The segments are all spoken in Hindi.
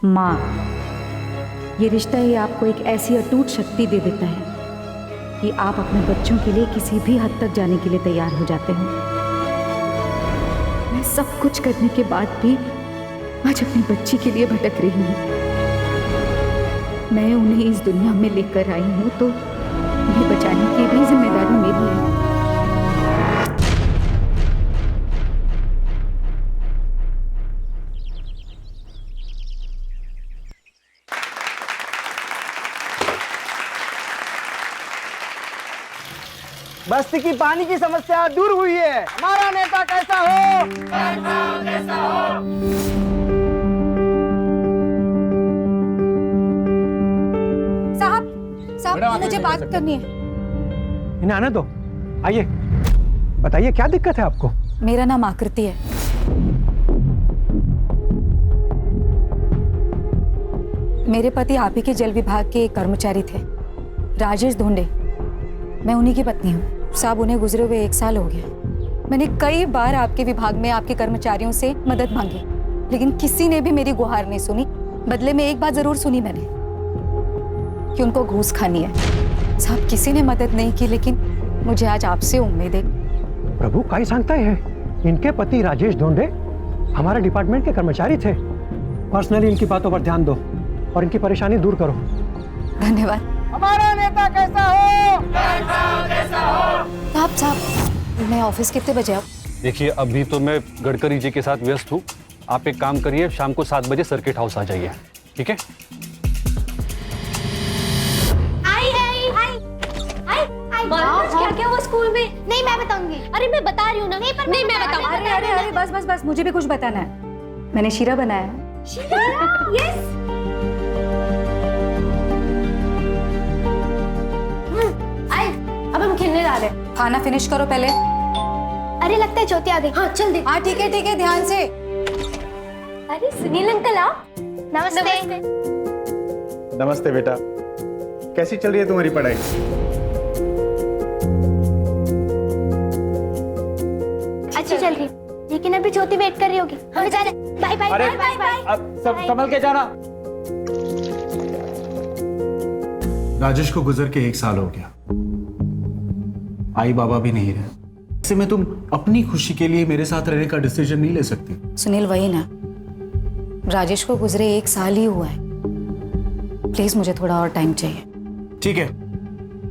माँ, ये रिश्ता ही आपको एक ऐसी अटूट शक्ति दे देता है कि आप अपने बच्चों के लिए किसी भी हद तक जाने के लिए तैयार हो जाते हो। मैं सब कुछ करने के बाद भी आज अपनी बच्ची के लिए भटक रही हूँ। मैं उन्हें इस दुनिया में लेकर आई हूँ तो उन्हें बचाने की भी जिम्मेदारी मेरी है। बस्ती की पानी की समस्या दूर हुई है। हमारा नेता कैसा हो? कैसा हो? साहब मुझे बात करनी है। इन्हें आने दो, आइए बताइए क्या दिक्कत है आपको? मेरा नाम आकृति है। मेरे पति आप ही के जल विभाग के एक कर्मचारी थे, राजेश धोंडे। मैं उन्हीं की पत्नी हूँ। साहब, उन्हें गुजरे हुए 1 साल हो गया। मैंने कई बार आपके विभाग में आपके कर्मचारियों से मदद मांगी, लेकिन किसी ने भी मेरी गुहार नहीं सुनी। बदले में एक बात जरूर सुनी मैंने कि उनको घूस खानी है। साहब, किसी ने मदद नहीं की, लेकिन मुझे आज आपसे उम्मीद है। प्रभु, काय सांगताय है? इनके पति राजेश धोंडे हमारे डिपार्टमेंट के कर्मचारी थे। पर्सनली इनकी बातों पर ध्यान दो और इनकी परेशानी दूर करो। धन्यवाद। हमारा नेता कैसा हो? साहब, मैं ऑफिस कितने बजे आऊँ? देखिए, अभी तो मैं गडकरी जी के साथ व्यस्त हूँ। आप एक काम करिए, शाम को 7 बजे सर्किट हाउस आ जाइए, ठीक है? क्या हुआ स्कूल में? नहीं, मैं बताऊंगी। अरे मैं बता रही हूँ ना। नहीं मैं बताऊंगी। अरे बस मुझे भी कुछ बताना है। मैंने शीरा बनाया है। शीरा? यस। आए, अब हम खेलने जा रहे हैं। खाना फिनिश करो पहले। अरे लगता है ज्योति आ गई। हाँ चल दे। हाँ ठीक है, ध्यान से। अरे सुनील अंकल आओ। नमस्ते। नमस्ते बेटा, कैसी चल रही है तुम्हारी पढ़ाई? अच्छी चल रही, लेकिन अभी ज्योति वेट कर रही होगी। हमें जाना। Bye bye. अरे बाय बाय। अब सब संभल के जाना। राजेश को गुजर के 1 साल हो गया। आई बाबा भी नहीं रहे। ऐसे में तुम अपनी खुशी के लिए मेरे साथ रहने का डिसीजन नहीं ले सकती। सुनील, वही ना, राजेश को गुजरे 1 साल ही हुआ है। प्लीज मुझे थोड़ा और टाइम चाहिए। ठीक है,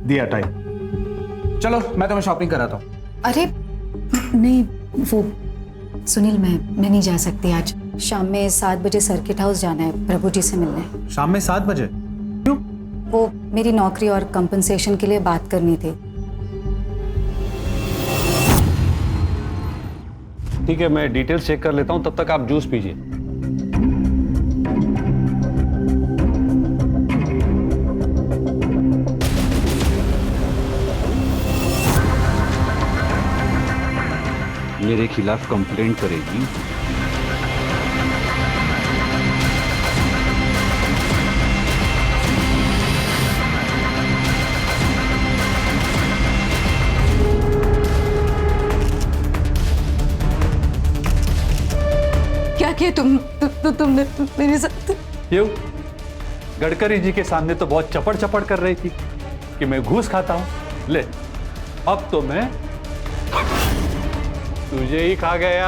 दिया टाइम। चलो मैं तुम्हें शॉपिंग कराता हूँ। अरे नहीं, वो सुनील, मैं नहीं जा सकती आज। शाम में 7 बजे सर्किट हाउस जाना है प्रभु जी से मिलने। शाम में 7 बजे? क्यों? वो मेरी नौकरी और कंपनसेशन के लिए बात करनी थी। ठीक है, मैं डिटेल्स चेक कर लेता हूँ, तब तक आप जूस पीजिए। मेरे खिलाफ कंप्लेंट करेगी। क्या किया तुमने मेरे साथ? क्यों? गडकरी जी के सामने तो बहुत चपड़ चपड़ कर रही थी कि मैं घूस खाता हूं। ले, अब तो मैं तुझे ही खा गया।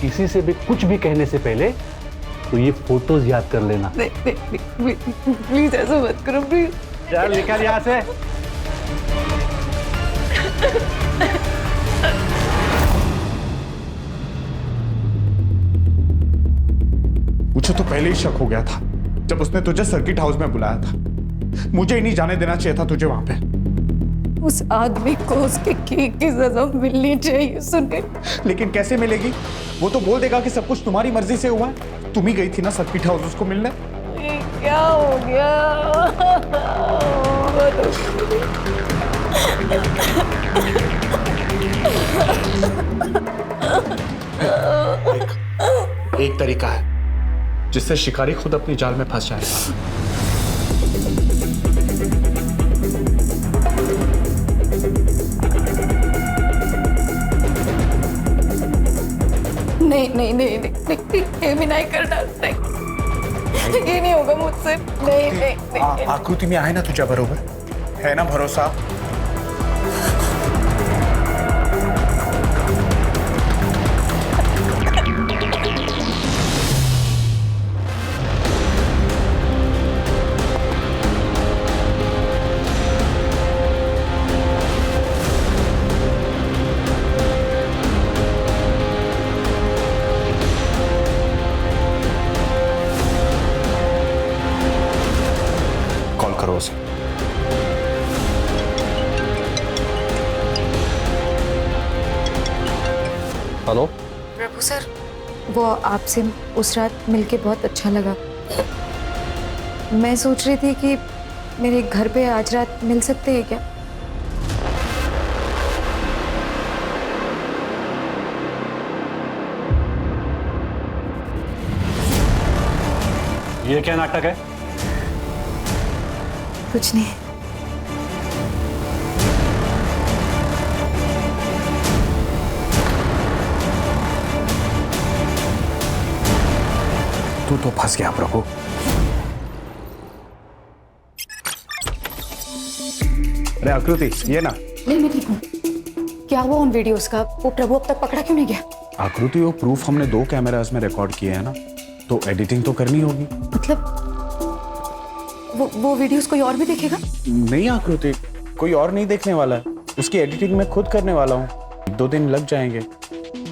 किसी से भी कुछ भी कहने से पहले तो ये फोटोज याद कर लेना। प्लीज ऐसा मत करो, प्लीज। चल निकल यहाँ से। मुझे तो पहले ही शक हो गया था जब उसने तुझे सर्किट हाउस में बुलाया था। मुझे ही नहीं जाने देना चाहिए था तुझे वहां पे। उस आदमी को उसके केक की सजा मिलनी चाहिए सुनील। लेकिन कैसे मिलेगी? वो तो बोल देगा कि सब कुछ तुम्हारी मर्जी से हुआ है। तुम ही गई थी ना सर्किट हाउस उसको मिलने। ये क्या हो गया? एक तरीका है जिससे शिकारी खुद अपनी जाल में फंस जाएगा। नहीं नहीं नहीं नहीं नहीं, ये भी नहीं करना, नहीं, ये नहीं होगा मुझसे, नहीं नहीं नहीं। आकृति में आहे ना तुझ्या बरोबर, है ना भरोसा? कॉल करो उसे। हेलो। प्रभु सर, वो आपसे उस रात मिलके बहुत अच्छा लगा। मैं सोच रही थी कि मेरे घर पे आज रात मिल सकते हैं क्या? ये क्या नाटक है? कुछ नहीं। तू तो फंस गया प्रभु। अरे आकृति, ये ना। नहीं, मैं ठीक हूँ। क्या हुआ उन वीडियोस का? वो प्रभु अब तक पकड़ा क्यों नहीं गया? आकृति, वो प्रूफ हमने 2 कैमरास में रिकॉर्ड किए हैं ना, तो एडिटिंग तो करनी होगी। मतलब वो वीडियोस कोई और भी देखेगा? नहीं आकृति, कोई और नहीं देखने वाला है। उसकी एडिटिंग मैं खुद करने वाला हूँ। 1-2 दिन लग जाएंगे।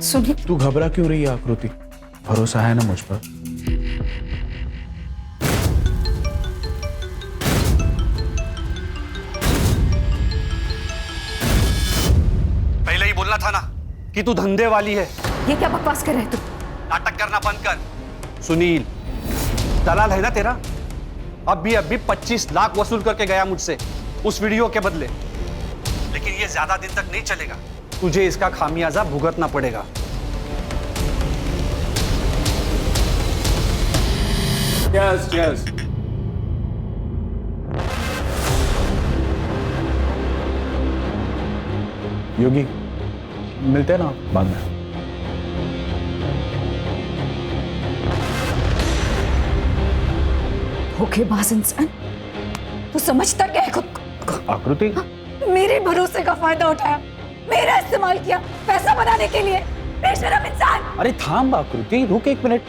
सुनिए, तू घबरा क्यों रही है आकृति? भरोसा है ना मुझ पर? पहले ही बोलना था ना कि तू धंधे वाली है। ये क्या बकवास कर रहे हैं तुम? नाटक करना बंद कर। सुनील दलाल है ना तेरा? अभी 25 लाख वसूल करके गया मुझसे उस वीडियो के बदले। लेकिन ये ज्यादा दिन तक नहीं चलेगा। तुझे इसका खामियाजा भुगतना पड़ेगा। Yes yes. योगी, मिलते हैं ना बाद में। धोखेबाज इंसान, तू समझता क्या है खुद को? आकृति, मेरे भरोसे का फायदा उठाया, मेरा इस्तेमाल किया पैसा बनाने के लिए। बेशरम इंसान। अरे थाम आकृति, रुक 1 मिनट।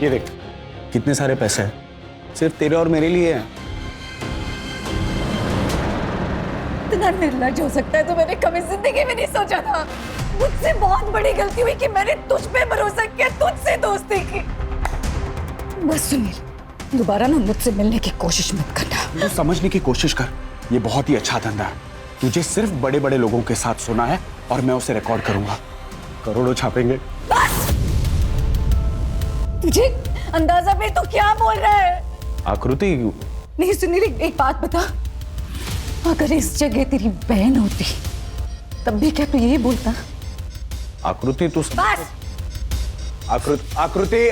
ये देख, कितने सारे पैसे हैं, सिर्फ तेरे और मेरे लिए हैं। इतना निर्लज्ज हो सकता है तो मैंने कभी जिंदगी में नहीं सोचा था। मुझसे बहुत बड़ी गलती हुई कि मैंने तुझ पे भरोसा किया, तुझसे दोस्ती की। बस सुनील, दोबारा ना मुझसे मिलने की कोशिश मत करना। तू समझने की कोशिश कर, ये बहुत ही अच्छा धंधा है। तुझे सिर्फ बड़े बड़े लोगों के साथ सोना है और मैं उसे रिकॉर्ड करूंगा। करोड़ों छापेंगे। बस! तुझे अंदाजा भी तो क्या बोल रहा है? आकृति, नहीं सुनील, एक बात बता, अगर इस जगह तेरी बहन होती तब भी क्या तू यही बोलता? आकृति तू बस! आकृति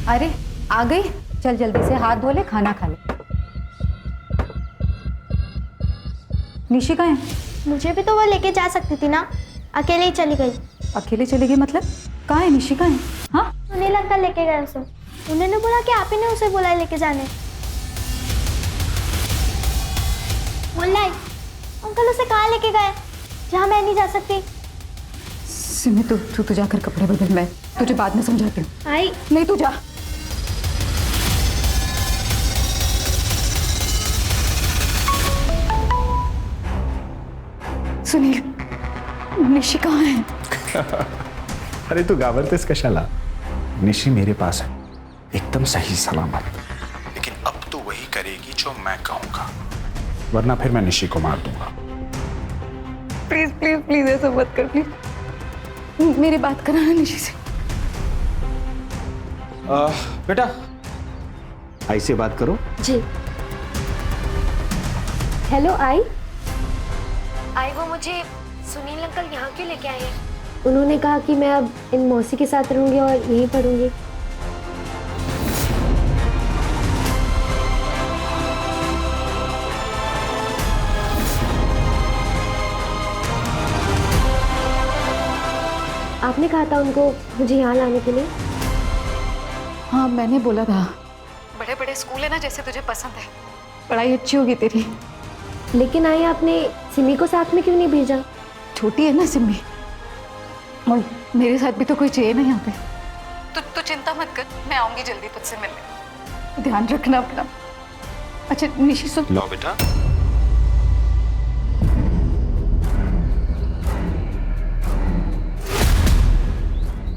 अरे आ गई, चल जल्दी से हाथ धो ले, खाना खा ले। निशी कहाँ है? मुझे भी तो वो लेके जा सकती थी ना, अकेले ही चली गई। अकेले चली गई मतलब? कहाँ है निशी, कहाँ है? हाँ, सुनील अंकल लेके गए उसे। उन्होंने बोला कि आप ही ने उसे बोला लेके जाने। बोला अंकल उसे कहाँ लेके गए जहाँ मैं नहीं जा सकती। सिमी तू जाकर कपड़े बदल, मैं तुझे बाद में समझाती हूँ। आई नहीं तू जा। सुनील, निशी कहाँ है? अरे तू घाबरतेस कशाला? निशी मेरे पास है, एकदम सही सलामत। लेकिन अब तू वही करेगी जो मैं कहूंगा, वरना फिर मैं निशी को मार दूंगा। प्लीज प्लीज प्लीज ऐसा मत कर, प्लीज। मेरी बात कराना निशी से। बेटा आई से बात करो। जी। हेलो आई। आई वो मुझे सुनील अंकल यहाँ क्यों लेके आए हैं? उन्होंने कहा कि मैं अब इन मौसी के साथ रहूंगी और यहीं पढ़ूंगी। आपने कहा था उनको मुझे यहाँ लाने के लिए। हाँ, मैंने बोला था बड़े बड़े स्कूल है ना जैसे तुझे पसंद है, पढ़ाई अच्छी होगी तेरी। लेकिन आई आपने सिमी को साथ में क्यों नहीं भेजा? छोटी है ना सिम्मी, और मेरे साथ भी तो कोई चाहिए ना यहाँ पे। तू चिंता मत कर, मैं आऊंगी जल्दी तुझसे मिलने। ध्यान रखना अपना। अच्छा निशी सुन। लो बेटा।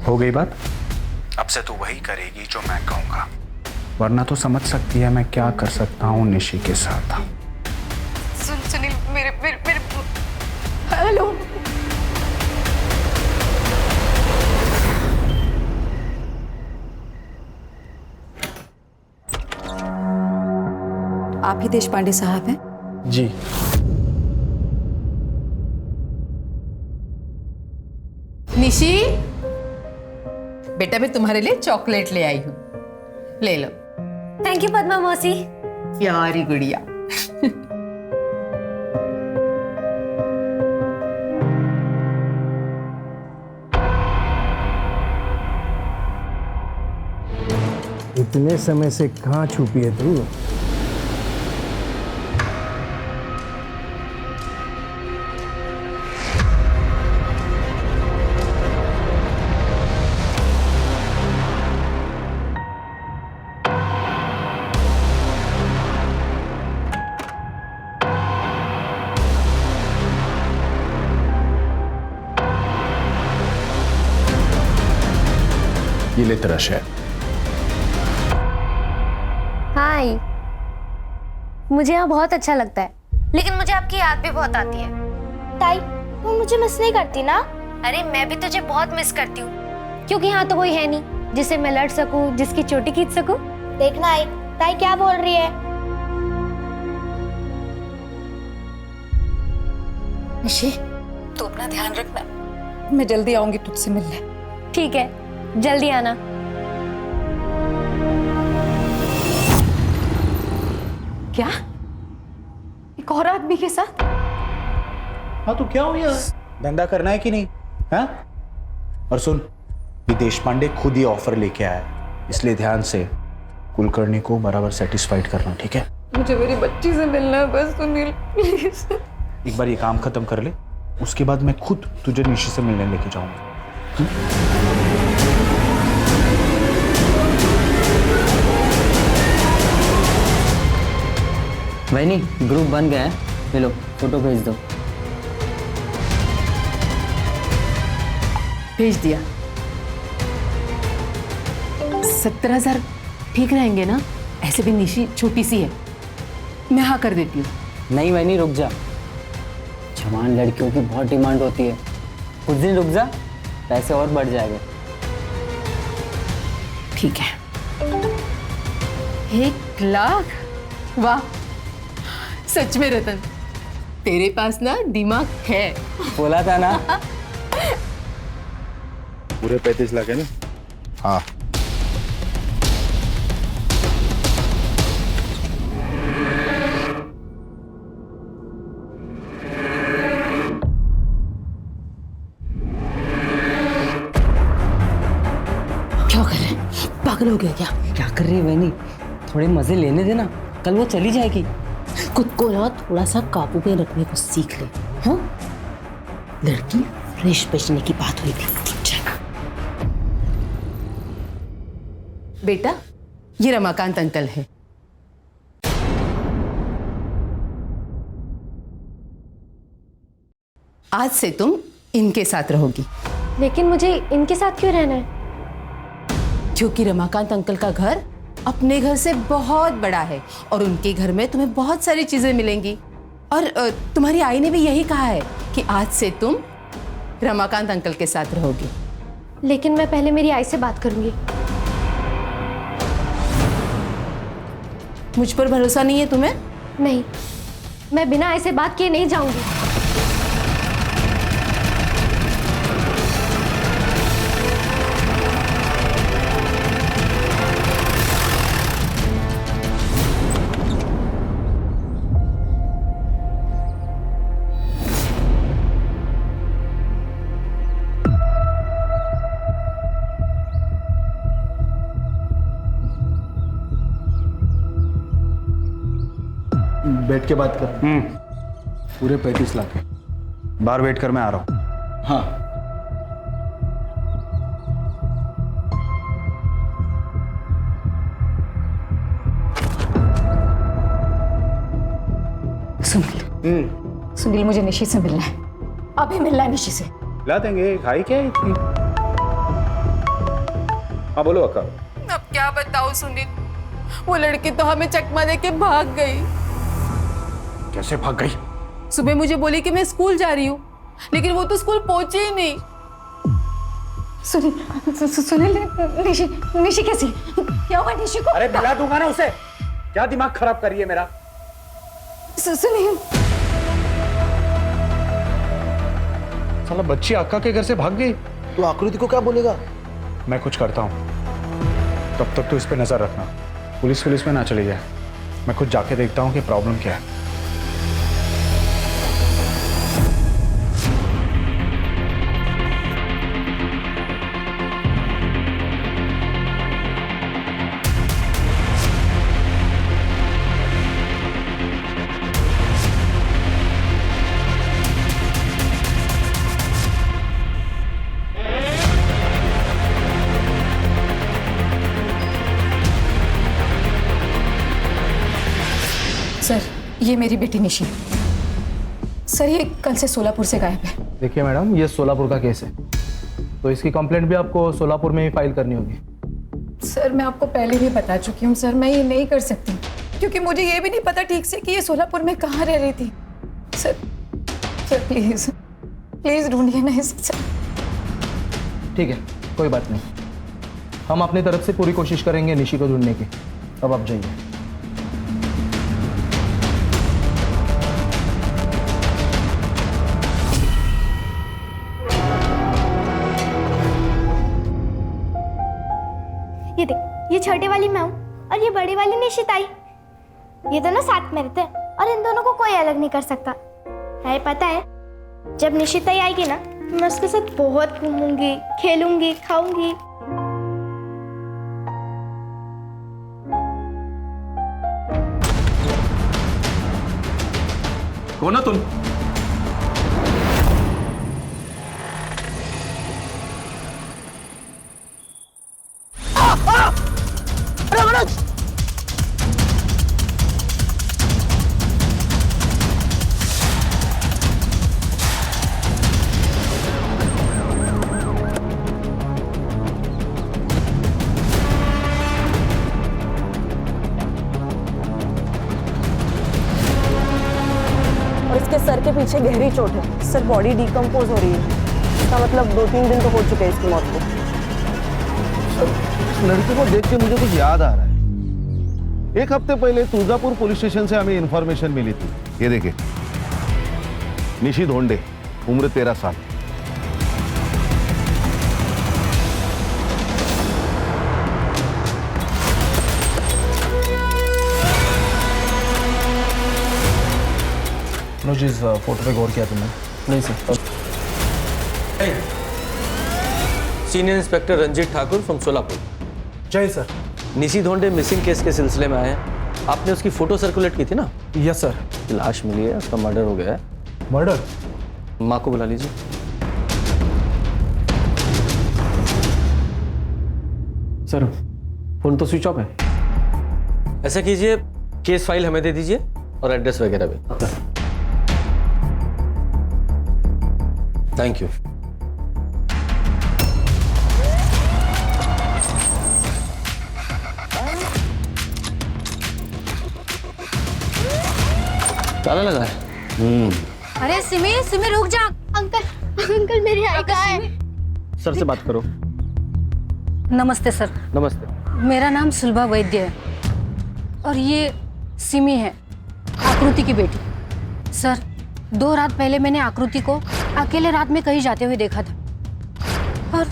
हो गई बात। अब से तू वही करेगी जो मैं कहूंगा, वरना तो समझ सकती है मैं क्या कर सकता हूँ निशी के साथ। सुनील, मेरे मेरे मेरे हेलो। आप ही देशपांडे साहब हैं? जी। निशी, बेटा मैं तुम्हारे लिए चॉकलेट ले आई हूँ, ले लो। थैंक यू पद्मा मौसी। प्यारी गुड़िया। इतने समय से कहाँ छुपी है तू? ये ले तेरा शेयर। हाय, मुझे यहाँ बहुत अच्छा लगता है, लेकिन मुझे आपकी याद भी बहुत आती है। ताई, तुम मुझे मिस नहीं करती ना? अरे मैं भी तुझे बहुत मिस करती हूँ, क्योंकि यहाँ तो कोई है नहीं जिससे मैं लड़ सकूँ, जिसकी चोटी खींच सकूँ। देखना आई, ताई क्या बोल रही है। निशी, तू अपना ध्यान रखना, मैं जल्दी आऊंगी तुझसे मिलने। ठीक है, जल्दी आना। क्या? एक और आदमी के साथ? हाँ तो क्या हो गया? धंधा करना है कि नहीं? हाँ? और सुन, ये देशपांडे खुद ही ऑफर लेके आया है, इसलिए ध्यान से कुलकर्णी को बराबर सेटिस्फाइड करना, ठीक है? मुझे मेरी बच्ची से मिलना है बस सुनील, प्लीज। एक बार ये काम खत्म कर ले, उसके बाद मैं खुद तुझे निशी से मिलने लेके जाऊंगा। वैनी, ग्रुप बन गया है, ले लो फोटो भेज दो। भेज दिया। 17,000 ठीक रहेंगे ना? ऐसे भी निशी छोटी सी है, मैं हाँ कर देती हूँ। नहीं वैनी, रुक जा, जवान लड़कियों की बहुत डिमांड होती है, कुछ दिन रुक जा, पैसे और बढ़ जाएंगे। ठीक है। 1 लाख? वाह, सच में रतन, तेरे पास ना दिमाग है। बोला था ना। पूरे 35 लाख है ना? हाँ। क्या कर रहे हैं? पागल हो गया क्या? क्या कर रही है वैनी? थोड़े मजे लेने देना, कल वो चली जाएगी। खुद को ना थोड़ा सा काबू में रखने को सीख ले। हाँ, लड़की फ्रेश बचने की बात हुई थी। बेटा, ये रमाकांत अंकल है। आज से तुम इनके साथ रहोगी। लेकिन मुझे इनके साथ क्यों रहना है? क्योंकि रमाकांत अंकल का घर अपने घर से बहुत बड़ा है और उनके घर में तुम्हें बहुत सारी चीजें मिलेंगी। और तुम्हारी आई ने भी यही कहा है कि आज से तुम रमाकांत अंकल के साथ रहोगी। लेकिन मैं पहले मेरी आई से बात करूंगी। मुझ पर भरोसा नहीं है तुम्हें? नहीं, मैं बिना ऐसे बात किए नहीं जाऊंगी। बैठ के बात कर। पूरे 35 लाख है। बाहर वेट कर, मैं आ रहा हूँ। हाँ। सुनील, मुझे निशी से मिलना है, अभी मिलना है निशी से। ला देंगे, खाई क्या है इतनी? हाँ बोलो अक्का। अब क्या बताऊं सुनील, वो लड़की तो हमें चकमा दे के भाग गई। कैसे भाग गई? सुबह मुझे बोली कि मैं स्कूल जा रही हूँ, लेकिन वो तो स्कूल पहुंची ही नहीं। सुनील, निशी कैसी? क्या हुआ निशी को? अरे मिला दूंगा ना उसे। क्या दिमाग खराब कर रही है मेरा? सुनील, साला बच्ची अक्का के घर से भाग गई। तो आकृति को क्या बोलेगा? मैं कुछ करता हूँ, तब तक तू इस पे नजर रखना। पुलिस में ना चली जाए। मैं खुद जाके देखता हूँ कि प्रॉब्लम क्या है। सर, ये मेरी बेटी निशी। सर, ये कल से सोलापुर से गायब है। देखिए मैडम, ये सोलापुर का केस है, तो इसकी कंप्लेंट भी आपको सोलापुर में ही फाइल करनी होगी। सर, मैं आपको पहले भी बता चुकी हूँ सर, मैं ये नहीं कर सकती, क्योंकि मुझे ये भी नहीं पता ठीक से कि ये सोलापुर में कहाँ रह रही थी। सर प्लीज ढूंढिए ना इसे सर। ठीक है, कोई बात नहीं, हम अपनी तरफ से पूरी कोशिश करेंगे निशी को ढूंढने की। अब आप जाइए। ये देख, ये छोटे वाली मैं हूँ और ये बड़ी वाली निशिताई। ये दोनों साथ में रहते हैं और इन दोनों को कोई अलग नहीं कर सकता है। पता है, जब निशिताई आएगी ना, मैं उसके साथ बहुत घूमूंगी, खेलूंगी, खाऊंगी। कौन है तुम? अरे मनोज! और इसके सर के पीछे गहरी चोट है। सर, बॉडी डिकम्पोज हो रही है। इसका मतलब 2-3 दिन तो हो चुके हैं इसकी मौत को। इस लड़की को देख के मुझे कुछ याद आ रहा है। एक हफ्ते पहले तुळजापुर पुलिस स्टेशन से हमें इंफॉर्मेशन मिली थी। ये देखिए, निशी धोंडे, उम्र 13 साल। मनोज, इस फोटो पे गौर किया तुमने? नहीं sir. Senior inspector Ranjit Thakur from Solapur. जय सर। निशी धोंडे मिसिंग केस के सिलसिले में आए हैं। आपने उसकी फोटो सर्कुलेट की थी ना? Yes sir. लाश मिली है, उसका मर्डर हो गया है। मर्डर? माँ को बुला लीजिए। सर, फोन तो स्विच ऑफ है। ऐसा कीजिए, केस फाइल हमें दे दीजिए और एड्रेस वगैरह भी। Thank you. ताला लगा है। अरे सिमी रुक जा। अंकल मेरी आई कहाँ है? सर से बात करो। नमस्ते सर। नमस्ते। मेरा नाम सुलभा वैद्य है और ये सिमी है, आकृति की बेटी। सर, 2 रात पहले मैंने आकृति को अकेले रात में कहीं जाते हुए देखा था और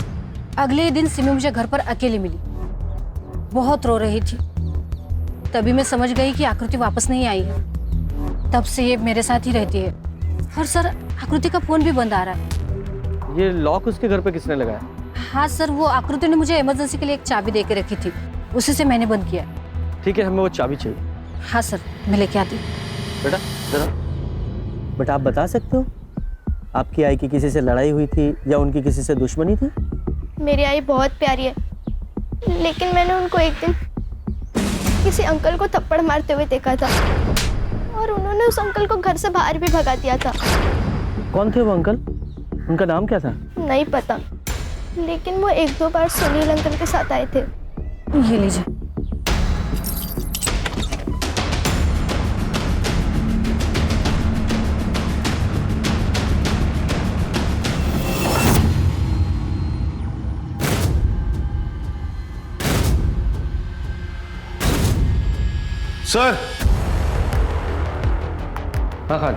अगले ही दिन सिमी मुझे घर पर अकेले मिली। बहुत रो रही थी। तभी मैं समझ गई कि आकृति वापस नहीं आई है। तब से ये मेरे साथ ही रहती है। और सर, आकृति का फोन भी बंद आ रहा है। ये लॉक उसके घर पे किसने लगाया? हाँ सर, वो आकृति ने मुझे इमरजेंसी के लिए एक चाबी दे के रखी थी, उसी से मैंने बंद किया। ठीक है, हमें वो चाबी चाहिए। हाँ सर, मैं लेके आती। बेटा जरा, बट आप बता सकते हो आपकी आई की किसी से लड़ाई हुई थी या उनकी किसी से दुश्मनी थी? मेरी आई बहुत प्यारी है, लेकिन मैंने उनको एक दिन किसी अंकल को थप्पड़ मारते हुए देखा था और उन्होंने उस अंकल को घर से बाहर भी भगा दिया था। कौन थे वो अंकल? उनका नाम क्या था? नहीं पता, लेकिन वो 1-2 बार सुनील अंकल के साथ आए थे। ये लीजिए। सर, हाँ खान,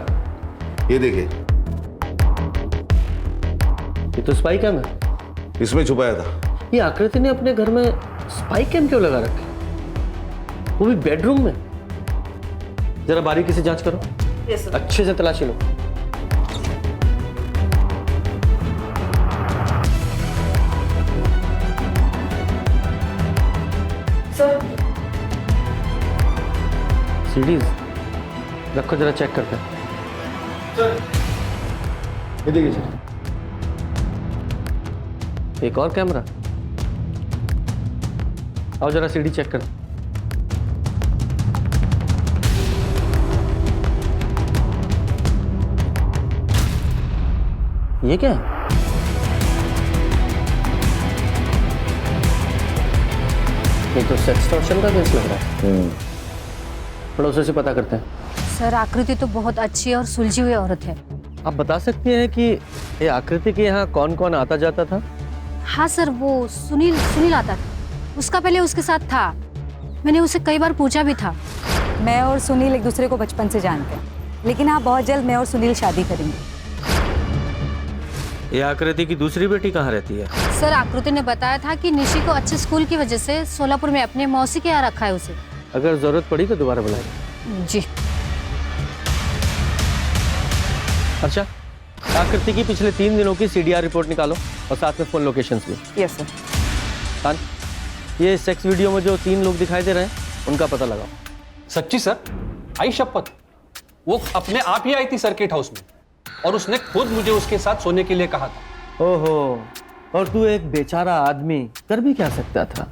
ये देखिए, ये तो स्पाई कैम है। इसमें छुपाया था। ये आकृति ने अपने घर में स्पाई कैम क्यों लगा रखे, वो भी बेडरूम में? जरा बारीकी से जांच करो। Yes sir. अच्छे से तलाशी लो। सर सीडीज रखो, जरा चेक करते हैं। ये देखिए सर, एक और कैमरा। आओ जरा सीडी चेक कर। ये क्या है? ये तो सेक्सटॉर्शन का केस लग रहा है। पड़ोसी से पता करते हैं। सर आकृति तो बहुत अच्छी और सुलझी हुई औरत है। आप बता सकती हैं कि ये आकृति के यहाँ कौन कौन आता जाता था? हाँ सर, वो सुनील आता था, उसका पहले उसके साथ था। मैंने उसे कई बार पूछा भी था। मैं और सुनील एक दूसरे को बचपन से जानते हैं, लेकिन हाँ बहुत जल्द मैं और सुनील शादी करेंगे। ये आकृति की दूसरी बेटी कहाँ रहती है? सर आकृति ने बताया था कि निशी को अच्छे स्कूल की वजह से सोलापुर में अपने मौसी के यहाँ रखा है उसे। अगर जरूरत पड़ी तो दोबारा बुलाएंगे। जी। अच्छा, आकृति की पिछले 3 दिनों की CDR रिपोर्ट निकालो और साथ में फोन लोकेशंस भी। Yes sir. खान, ये सेक्स वीडियो में जो 3 लोग दिखाई दे रहे हैं उनका पता लगाओ। सच्ची सर? आई शपथ, वो अपने आप ही आई थी सर्किट हाउस में और उसने खुद मुझे उसके साथ सोने के लिए कहा था। ओहो, और तू एक बेचारा आदमी कर भी क्या सकता था?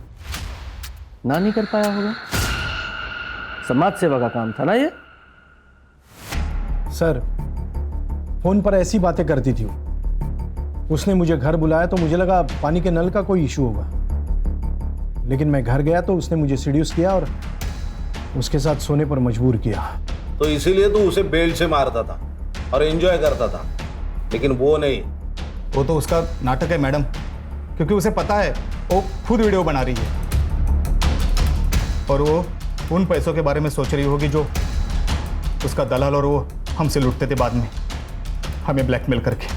ना नहीं कर पाया होगा। समाज सेवा का काम था ना ये। सर, फोन पर ऐसी बातें करती थी वो। उसने मुझे घर बुलाया तो मुझे लगा पानी के नल का कोई इशू होगा, लेकिन मैं घर गया तो उसने मुझे सीड्यूस किया और उसके साथ सोने पर मजबूर किया। तो इसीलिए तू उसे बेल्ट से मारता था और एंजॉय करता था, लेकिन वो नहीं। वो तो उसका नाटक है मैडम, क्योंकि उसे पता है वो खुद वीडियो बना रही है और वो उन पैसों के बारे में सोच रही होगी जो उसका दलाल और वो हमसे लूटते थे बाद में, हमें ब्लैकमेल करके।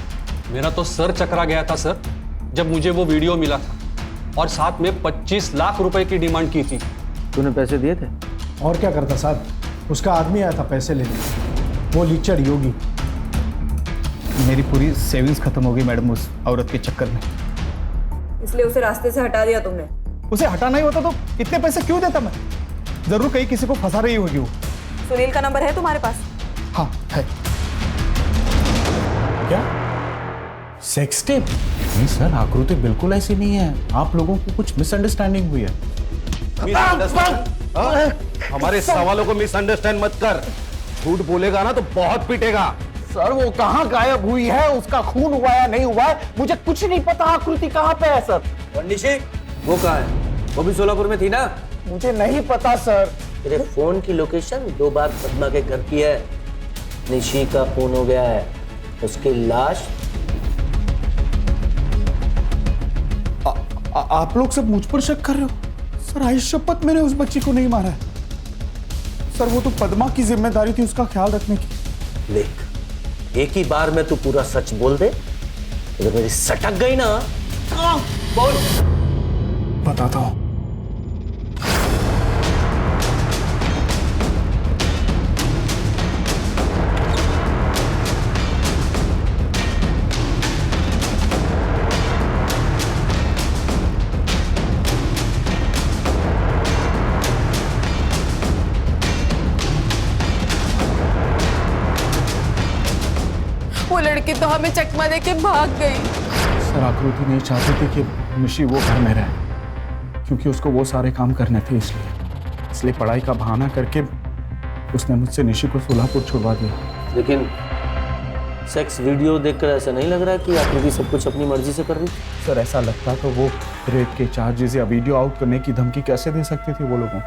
मेरा तो सर चकरा गया था सर जब मुझे वो वीडियो मिला था और साथ में 25 लाख रुपए की डिमांड की थी। तूने पैसे दिए थे? और क्या करता साहब, उसका आदमी आया था पैसे लेने, वो लीचड़ योगी। मेरी पूरी सेविंग्स खत्म हो गई मैडम उस औरत के चक्कर में। इसलिए उसे रास्ते से हटा दिया तुमने? उसे हटाना ही होता तो इतने पैसे क्यों देता मैं? जरूर कहीं किसी को फंसा रही होगी वो। सुनील का नंबर है तुम्हारे पास? हाँ है। क्या सेक्स टेप? नहीं सर, आकृति बिल्कुल ऐसी नहीं है। आप लोगों को कुछ मिसअंडरस्टैंडिंग हुई है। हमारे सवालों को मिसअंडरस्टैंड मत कर। झूठ बोलेगा ना तो बहुत पीटेगा। सर वो कहाँ गायब हुई है, उसका खून हुआ या नहीं हुआ है मुझे कुछ नहीं पता। आकृति कहाँ पे है सर? और निशी वो कहाँ है? वो भी सोलापुर में थी ना? मुझे नहीं पता सर। तेरे फोन की लोकेशन 2 बार पद्मा के घर की है। निशी का फोन हो गया है, उसकी लाश। आप लोग सब मुझ पर शक कर रहे हो? सर आई शपथ मैंने उस बच्ची को नहीं मारा है सर। वो तो पद्मा की जिम्मेदारी थी उसका ख्याल रखने की। देख, एक ही बार में तू पूरा सच बोल दे, अगर मेरी सटक गई ना। बोल। बताता हूं। लड़की तो हमें चकमा दे के भाग गई। सर आकृति नहीं चाहती थी कि निशी वो घर में रहे, क्योंकि उसको वो सारे काम करने थे, इसलिए पढ़ाई का बहाना करके उसने मुझसे निशी को सोलापुर छुड़वा दिया। लेकिन सेक्स वीडियो देखकर ऐसा नहीं लग रहा कि आकृति सब कुछ अपनी मर्जी से कर रही? सर ऐसा लगता तो वो रेप के चार्जेस या वीडियो आउट करने की धमकी कैसे दे सकती थी वो लोगों?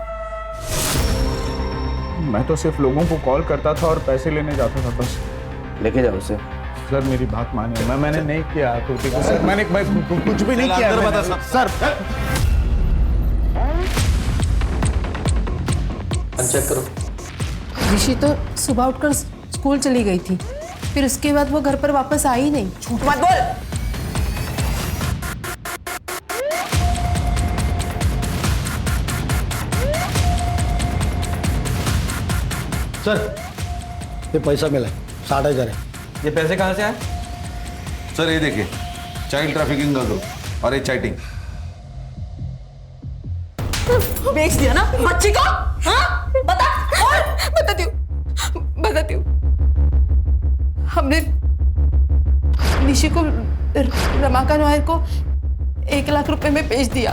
मैं तो सिर्फ लोगों को कॉल करता था और पैसे लेने जाता था बस। लेके जाओ उसे। सर मेरी बात मानिए, मैंने नहीं किया आकृति को। सर मैंने कुछ भी नहीं किया। सर चेक करो। ऋषि तो सुबह उठकर स्कूल चली गई थी, फिर उसके बाद वो घर पर वापस आई नहीं। झूठ मत बोल। सर ये पैसा मिला 60,000 है। ये पैसे कहाँ से आए? सर ये देखिए, चाइल्ड ट्रैफिकिंग का ग्रुप और ये चैटिंग। बेच दिया ना बच्ची को? हाँ? बताती हूँ। हमने निशी को रमाकांत नायर को 1 लाख रुपए में बेच दिया।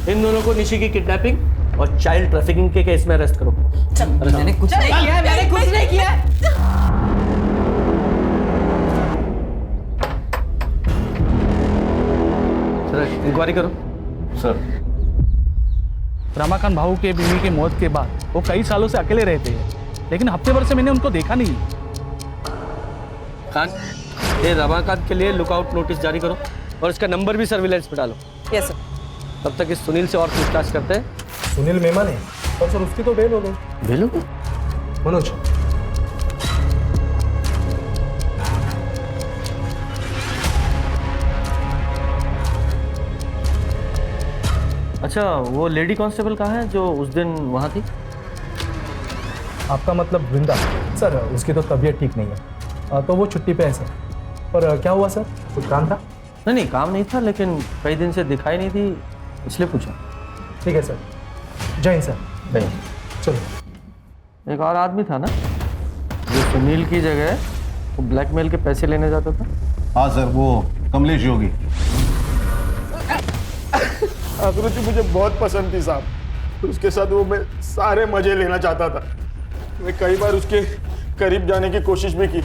इन दोनों को निशी की किडनैपिंग और चाइल्ड ट्रैफिकिंग के केस में अरेस्ट करो। मैंने कुछ नहीं किया। सर इंक्वायरी करो। सर रमाकांत भाऊ के बीवी की मौत के बाद वो कई सालों से अकेले रहते हैं, लेकिन हफ्ते भर से मैंने उनको देखा नहीं। खान, ये रमाकांत के लिए लुकआउट नोटिस जारी करो और इसका नंबर भी सर्विलेंस पे डालो। Yes sir. तब तक इस सुनील से और पूछताछ करते हैं। सुनील मेमन है और सर उसकी तो बेल हो गई। बेल हो गई? मनोज अच्छा, वो लेडी कांस्टेबल कहाँ है जो उस दिन वहाँ थी? आपका मतलब वृंदा? सर उसकी तो तबीयत ठीक नहीं है, तो वो छुट्टी पे है सर। पर क्या हुआ सर, कुछ काम था? नहीं काम नहीं था, लेकिन कई दिन से दिखाई नहीं थी, इसलिए पूछा। ठीक है सर। जय हिंद सर। जय हिंद। चलो। एक और आदमी था ना जो सुनील की जगह वो ब्लैकमेल के पैसे लेने जाता था? हाँ सर, वो कमलेश योगी। आकृति मुझे बहुत पसंद थी साहब, उसके साथ वो मैं सारे मजे लेना चाहता था। मैं कई बार उसके करीब जाने की कोशिश भी की।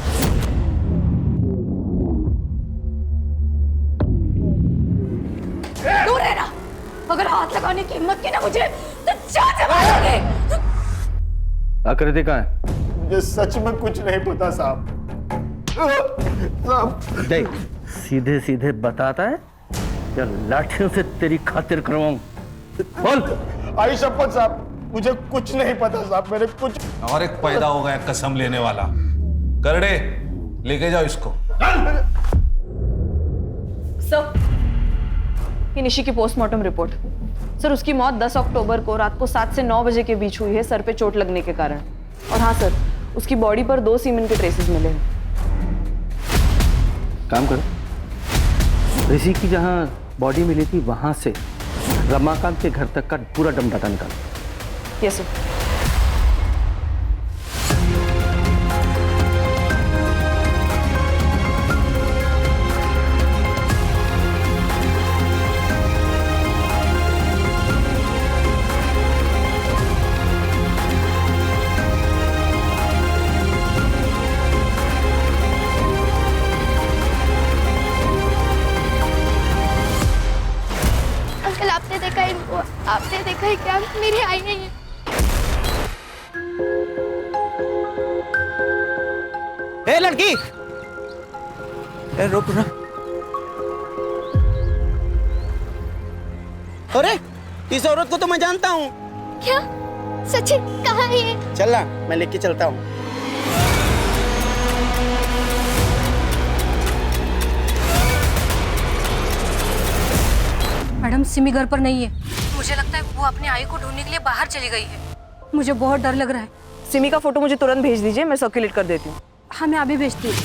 दूर रहना। अगर हाथ लगाने की हिम्मत की ना मुझे तो जान से मारोगे। आकृति कहाँ है? मुझे सच में कुछ नहीं पता साहब। देख, सीधे सीधे बताता है या लाठियों से तेरी खातिर करवाऊं? बोल। आई शपथ साहब, मुझे कुछ नहीं पता साहब, मेरे कुछ। और एक पैदा हो गया कसम लेने वाला। करड़े लेके जाओ इसको। सर, ये निशी की पोस्टमार्टम रिपोर्ट। सर, उसकी मौत 10 अक्टूबर को रात को 7 से 9 बजे के बीच हुई है, सर पे चोट लगने के कारण। और हाँ सर, उसकी बॉडी पर 2 सीमेन के ट्रेसेस मिले हैं। काम करो, ऋषि की जहाँ बॉडी मिली थी वहां से रमाकांत के घर तक का पूरा डम डाटा निकालो। Yes sir. आपने देखा है क्या? मेरी आई नहीं है। ए लड़की, रुक। अरे इस औरत को तो मैं जानता हूँ। क्या सच्ची? कहाँ है ये? चल ना, मैं लेके चलता हूँ। मैडम, सिमी घर पर नहीं है। मुझे लगता है वो अपने आई को ढूंढने के लिए बाहर चली गई है। मुझे बहुत डर लग रहा है। सिमी का फोटो मुझे तुरंत भेज दीजिए, मैं सर्कुलेट कर देती हूँ। हाँ, मैं अभी भेजती हूँ।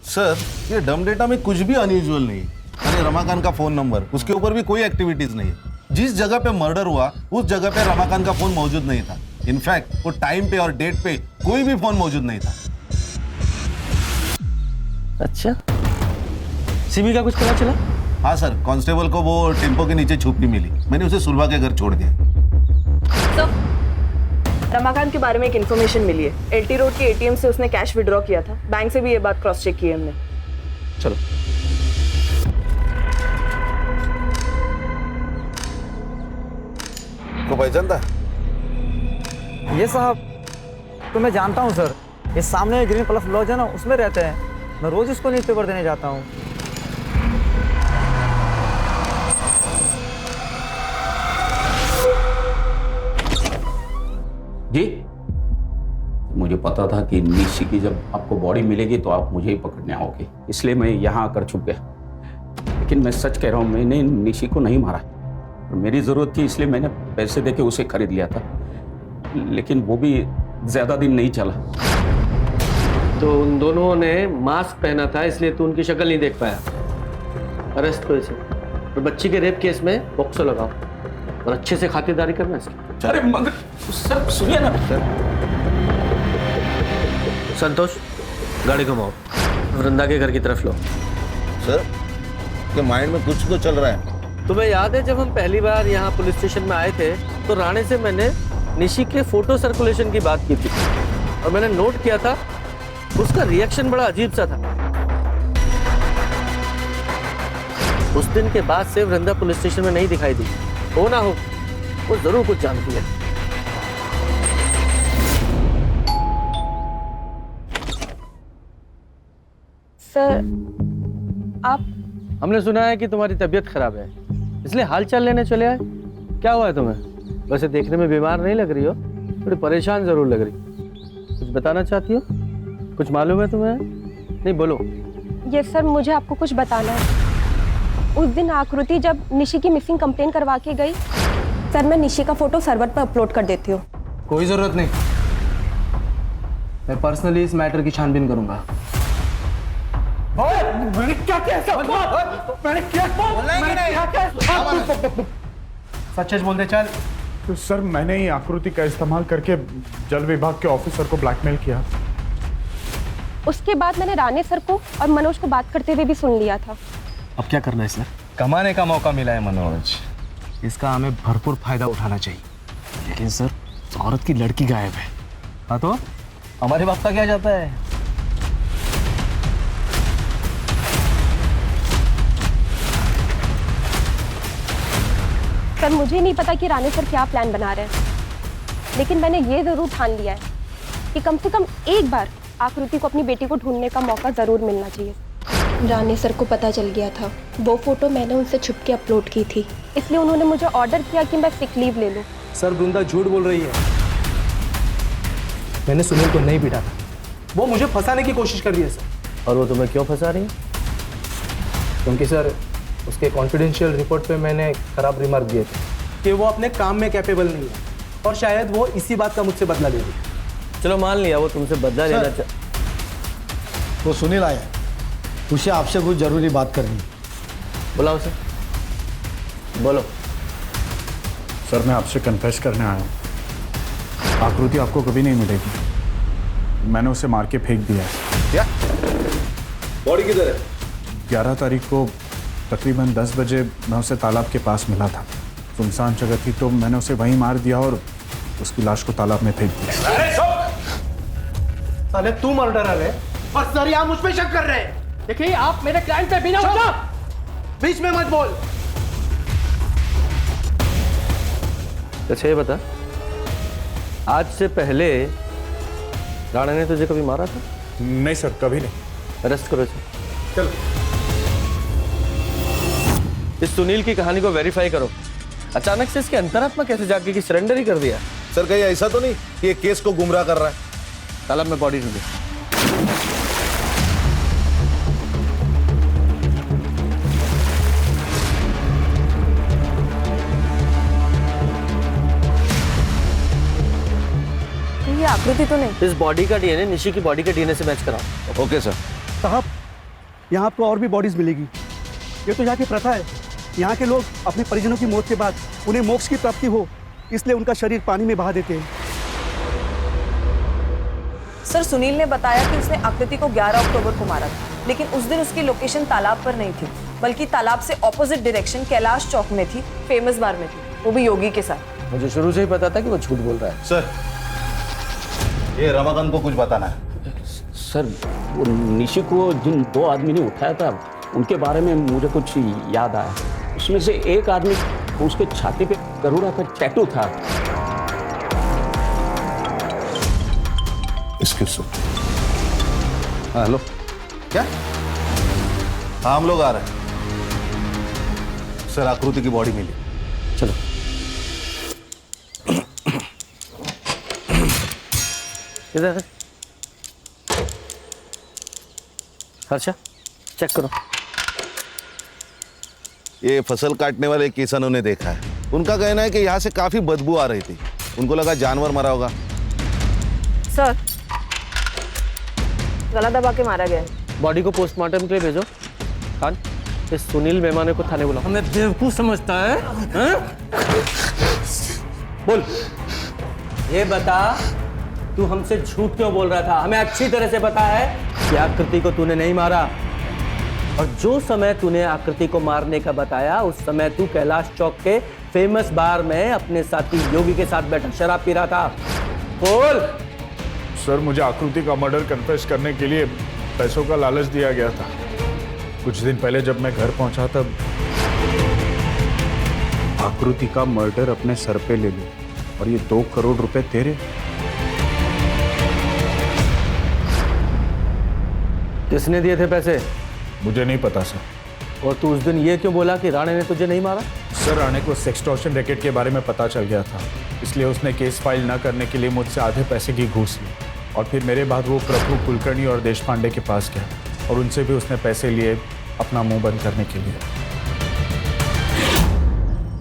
सर, ये डम डेटा में कुछ भी अनयूजुअल नहीं है। अरे रमाकांत का फोन नंबर, उसके ऊपर भी कोई एक्टिविटीज नहीं है। जिस जगह पे मर्डर हुआ उस जगह पे रमाकांत का फोन मौजूद नहीं था। इनफैक्ट वो टाइम पे और डेट पे कोई भी फोन मौजूद नहीं था। अच्छा, सिमी का कुछ पता चला? हाँ सर, कांस्टेबल को वो टेम्पो के नीचे छुपी मिली। मैंने उसे सुलभा के घर छोड़ दिया। तो रमाकांत के बारे में एक इन्फॉर्मेशन मिली है। एलटी रोड के एटीएम से उसने कैश विड्रॉ किया था। बैंक से भी ये बात क्रॉस चेक की है हमने। चलो। को पहचानता? ये साहब तो मैं जानता हूँ सर। ये सामने ग्रीन प्लस लॉज है ना, उसमें रहते हैं। मैं रोज इसको न्यूज़पेपर देने जाता हूँ। जी, मुझे पता था कि निशी की जब आपको बॉडी मिलेगी तो आप मुझे ही पकड़ने आओगे, इसलिए मैं यहाँ आकर छुप गया। लेकिन मैं सच कह रहा हूँ, मैंने निशी को नहीं मारा। मेरी जरूरत थी इसलिए मैंने पैसे देके उसे खरीद लिया था, लेकिन वो भी ज्यादा दिन नहीं चला। तो उन दोनों ने मास्क पहना था इसलिए तू उनकी शक्ल नहीं देख पाया। अरेस्ट करो इसे और बच्ची के रेप केस में पॉक्सो लगाओ और अच्छे से खातिरदारी करना इसकी। अरे मगर सर सुनिए ना। संतोष, गाड़ी घुमाओ, वृंदा के घर की तरफ लो। सर, के माइंड में कुछ तो चल रहा है। तुम्हें याद है जब हम पहली बार यहाँ पुलिस स्टेशन में आए थे तो राणे से मैंने निशी के फोटो सर्कुलेशन की बात की थी और मैंने नोट किया था उसका रिएक्शन बड़ा अजीब सा था। उस दिन के बाद से वृंदा पुलिस स्टेशन में नहीं दिखाई दी। हो ना हो, वो जरूर कुछ जानती है। सर, आप? हमने सुना है कि तुम्हारी तबीयत खराब है, इसलिए हालचाल लेने चले आए। क्या हुआ है तुम्हें? वैसे देखने में बीमार नहीं लग रही हो, थोड़ी परेशान जरूर लग रही। कुछ बताना चाहती हो? कुछ मालूम है तुम्हें? नहीं, बोलो। ये सर, मुझे आपको कुछ बताना है। उस दिन आकृति जब निशी की मिसिंग कंप्लेन करवा के गई, सर मैं निशी का फोटो सर्वर पर अपलोड कर देती हूँ। कोई जरूरत नहीं, मैं पर्सनली इस मैटर की छानबीन करूंगा। मैंने क्या किया? मैंने क्या? सच बोल दे, चल। तो सर, मैंने ही आकृति का इस्तेमाल करके जल विभाग के ऑफिसर को ब्लैकमेल किया। उसके बाद मैंने राणे सर को और मनोज को बात करते हुए भी सुन लिया था। अब क्या करना है सर? कमाने का मौका मिला है मनोज, इसका हमें भरपूर फायदा उठाना चाहिए। लेकिन सर, औरत की लड़की गायब है। हाँ तो हमारे बाप का क्या जाता है? सर, मुझे नहीं पता कि राणे सर क्या प्लान बना रहे हैं, लेकिन मैंने ये जरूर ठान लिया है कि कम से कम एक बार आकृति को अपनी बेटी को ढूंढने का मौका जरूर मिलना चाहिए। राणे सर को पता चल गया था, वो फोटो मैंने उनसे छुप के अपलोड की थी, इसलिए उन्होंने मुझे ऑर्डर किया कि मैं सिक लीव ले लूं। सर, वृंदा झूठ बोल रही है। मैंने सुनील को नहीं पीटा था, वो मुझे फंसाने की कोशिश कर रही है सर। और वो तुम्हें क्यों फंसा रही है? क्योंकि सर, उसके कॉन्फिडेंशियल रिपोर्ट पे मैंने खराब रिमार्क दिए थे कि वो अपने काम में कैपेबल नहीं है, और शायद वो इसी बात का मुझसे बदला ले रही। चलो मान लिया वो तुमसे बदला लेना चाह। वो सुनील आया, उसे आपसे कुछ जरूरी बात करनी। बुलाओ उसे, बोलो। सर, मैं आपसे कन्फेस करने आया हूँ। आकृति आपको कभी नहीं मिलेगी। मैंने उसे मार के फेंक दिया है। क्या? बॉडी किधर है? 11 तारीख को तकरीबन 10 बजे मैं उसे तालाब के पास मिला था। सुनसान जगह थी तो मैंने उसे वहीं मार दिया और उसकी लाश को तालाब में फेंक दिया। साले तू मर्डरर है और सर यहाँ मुझ पे शक कर रहे हैं। देखिए, आप मेरे क्लाइंट पे बिना वजह बीच में मत बोल। अच्छा ये बता, आज से पहले राणा ने तुझे कभी मारा था? नहीं सर, कभी नहीं। अरेस्ट करो इसे। चल। इस सुनील की कहानी को वेरीफाई करो। अचानक से इसकी अंतरात्मा कैसे जाग गई कि सरेंडर ही कर दिया? सर, कहीं ऐसा तो नहीं कि ये केस को गुमराह कर रहा है? तालाब में बॉडी ढूंढी। ये आकृति तो नहीं। इस बॉडी का डीएनए निशी की बॉडी के डीएनए से मैच कराओ। Okay sir. साहब, यहाँ आपको और भी बॉडीज मिलेगी। ये तो यहाँ की प्रथा है। यहाँ के लोग अपने परिजनों की मौत के बाद उन्हें मोक्ष की प्राप्ति हो, इसलिए उनका शरीर पानी में बहा देते हैं। सर, सुनील ने बताया कि उसने आकृति को 11 अक्टूबर को मारा था। लेकिन उस दिन उसकी लोकेशन तालाब पर नहीं थी, बल्कि तालाब से ऑपोजिट डायरेक्शन कैलाश चौक में थी, फेमस बार में थी, वो भी योगी के साथ। मुझे शुरू से ही पता था कि वो झूठ बोल रहा है। सर, ये रमाकांत को कुछ बताना है। सर, वो निशी को जिन 2 आदमी ने उठाया था उनके बारे में मुझे कुछ याद आया। उसमें से एक आदमी, उसके छाती पे गरुड़ा का टैटू था। हेलो, क्या? हाँ, हम लोग आ रहे हैं। सर, आकृति की बॉडी मिली। चलो। इधर है। हर्षा, चेक करो। ये फसल काटने वाले किसानों ने देखा है। उनका कहना है कि यहाँ से काफी बदबू आ रही थी। उनको लगा जानवर मरा होगा। सर, गला दबा के मारा गया है। बॉडी को पोस्टमार्टम के लिए भेजो। खान, इस सुनील मेहमाने को थाने बुलाओ। हमें बेवकूफ समझता है, हैं? बोल, ये बता, तू हमसे झूठ क्यों बोल रहा था? हमें अच्छी तरह से पता है कि आकृति को तूने नहीं मारा, और जो समय तूने आकृति को मारने का बताया उस समय तू कैलाश चौक के फेमस बार में अपने साथी योगी के साथ बैठा शराब पी रहा था। बोल। सर, मुझे आकृति का मर्डर कन्फेस करने के लिए पैसों का लालच दिया गया था। कुछ दिन पहले जब मैं घर पहुंचा तब आकृति का मर्डर अपने सर पे ले ली, और ये 2 करोड़ रुपए तेरे। किसने दिए थे पैसे? मुझे नहीं पता सर। और तू उस दिन ये क्यों बोला कि राणे ने तुझे नहीं मारा? सर, राणे को सेक्सटॉर्शन रैकेट के बारे में पता चल गया था, इसलिए उसने केस फाइल न करने के लिए मुझसे आधे पैसे की घूस ली, और फिर मेरे बाद वो प्रभु कुलकर्णी और देशपांडे के पास गया, और उनसे भी उसने पैसे लिए अपना मुंह बंद करने के लिए।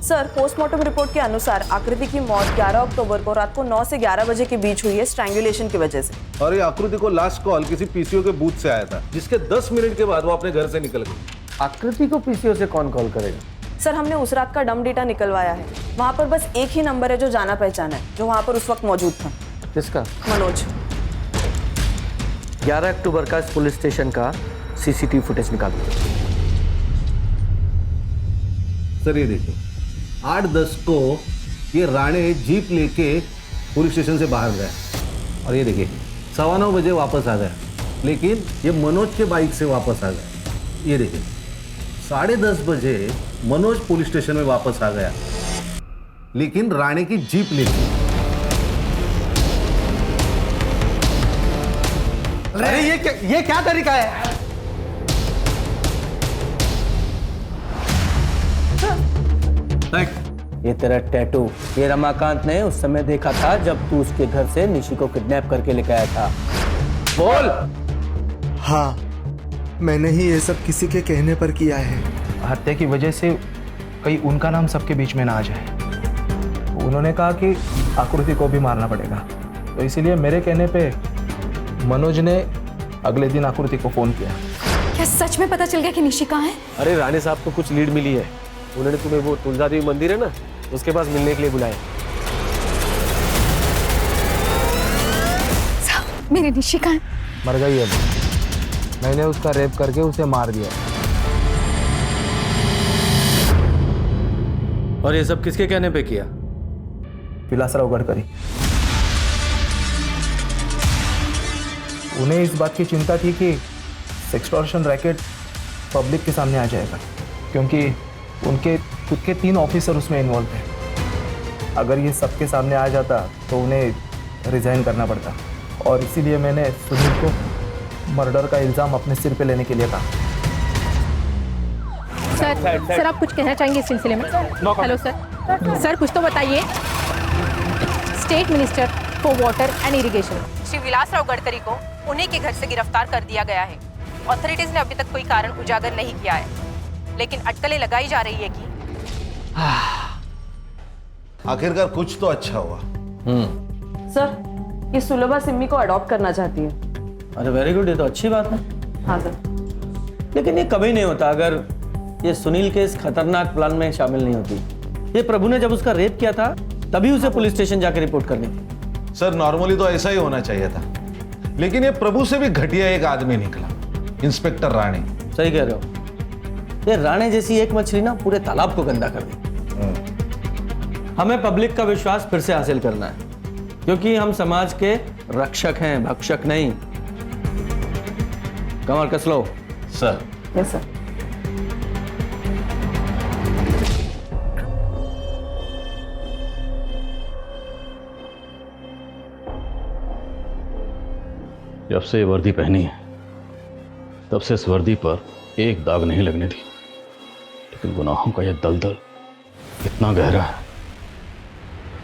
सर, पोस्टमार्टम रिपोर्ट के अनुसार आकृति की मौत 11 अक्टूबर को रात को 9 से 11 बजे के बीच हुई है, स्ट्रैंगुलेशन की वजह से। और ये आकृति को लास्ट कॉल किसी पीसीओ के बूथ से आया था, जिसके 10 मिनट के बाद वो अपने घर से निकल गई। आकृति को पीसीओ से कौन कॉल करेगा? सर, हमने उस रात का डम डेटा निकलवाया है। वहाँ पर बस एक ही नंबर है जो जाना पहचाना है, जो वहाँ पर उस वक्त मौजूद था। किसका? मनोज। 11 अक्टूबर का इस पुलिस स्टेशन का सीसीटीवी फुटेज निकालो। सर, ये देखिए, 8:10 को ये राणे जीप लेके पुलिस स्टेशन से बाहर गया, और ये देखिए 9:15 बजे वापस आ गया, लेकिन ये मनोज के बाइक से वापस आ गया। ये देखिए 10:30 बजे मनोज पुलिस स्टेशन में वापस आ गया, लेकिन राणे की जीप लेके। अरे ये क्या तरीका है? ये तेरा टैटू, ये रमाकांत ने उस समय देखा था जब तू उसके घर से निशी को किडनैप करके लेकर आया था। बोल। हाँ, मैंने ही ये सब किसी के कहने पर किया है। हत्या की वजह से कहीं उनका नाम सबके बीच में ना आ जाए। उन्होंने कहा कि आकृति को भी मारना पड़ेगा, तो इसीलिए मेरे कहने पे मनोज ने अगले दिन आकृति को फोन किया। क्या सच में पता चल गया कि निशी कहाँ है? अरे, राणे साहब को कुछ लीड मिली है। उन्होंने तुम्हें वो तुलजा देवी मंदिर है ना, उसके पास मिलने के लिए बुलाया। मेरी निशी कहाँ है? मर गई है। मैंने उसका रेप करके उसे मार दिया। और ये सब किसके कहने पे किया? विलासराव गडकरी। उन्हें इस बात की चिंता थी कि सेक्सटॉर्शन रैकेट पब्लिक के सामने आ जाएगा, क्योंकि उनके खुद के 3 ऑफिसर उसमें इन्वॉल्व हैं। अगर ये सबके सामने आ जाता तो उन्हें रिजाइन करना पड़ता, और इसीलिए मैंने सुनील को मर्डर का इल्ज़ाम अपने सिर पे लेने के लिए कहा। सर, आप कुछ कहना चाहेंगे इस सिलसिले में? हेलो सर, कुछ तो बताइए। State minister for water and irrigation Shri Vilasrao Gadkari को उन्हीं के घर से गिरफ्तार कर दिया गया है। ऑथोरिटीज ने अभी तक कोई कारण उजागर नहीं किया है, लेकिन अटकलें लगाई जा रही है कि आखिरकार कुछ तो अच्छा हुआ। सर, ये सुलभा सिम्मी को अडॉप्ट करना चाहती है। अरे वेरी गुड, ये तो अच्छी बात है। हाँ सर। लेकिन ये कभी नहीं होता अगर ये सुनील के इस खतरनाक प्लान में शामिल नहीं होती। ये प्रभु ने जब उसका रेप किया था तभी उसे पुलिस स्टेशन जाकर रिपोर्ट करनी थी। सर, नॉर्मली तो ऐसा ही होना चाहिए था, लेकिन ये प्रभु से भी घटिया एक आदमी निकला। इंस्पेक्टर राणे। सही कह रहे हो। ये राणे जैसी एक मछली ना पूरे तालाब को गंदा कर दी। हमें पब्लिक का विश्वास फिर से हासिल करना है, क्योंकि हम समाज के रक्षक हैं, भक्षक नहीं। कमर कस लो। सर। Yes sir. जब से ये वर्दी पहनी है तब से इस वर्दी पर एक दाग नहीं लगने दी, लेकिन गुनाहों का यह दलदल इतना गहरा है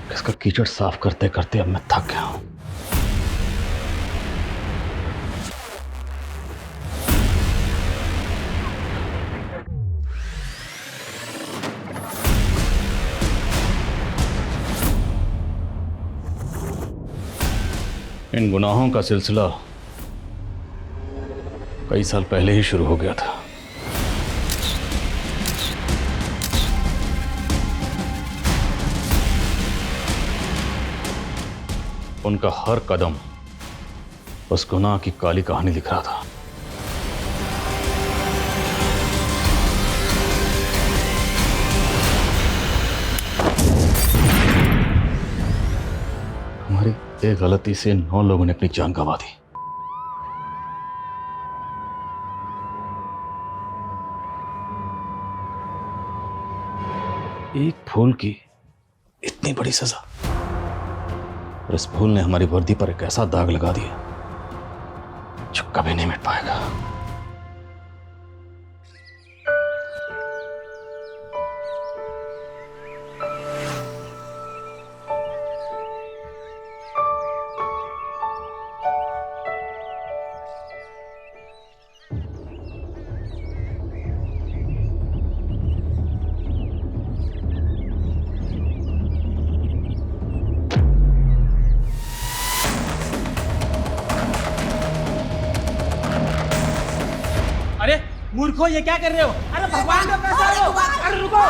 कि इसका कीचड़ साफ करते करते अब मैं थक गया हूं। इन गुनाहों का सिलसिला कई साल पहले ही शुरू हो गया था। उनका हर कदम उस गुनाह की काली कहानी लिख रहा था। हमारी एक गलती से 9 लोगों ने अपनी जान गंवा दी। एक फूल की इतनी बड़ी सजा, और इस फूल ने हमारी वर्दी पर एक ऐसा दाग लगा दिया जो कभी नहीं मिट पाएगा। मूर्खों, ये क्या कर रहे हो? अरे भगवान का पैसा लो! अरे रुको!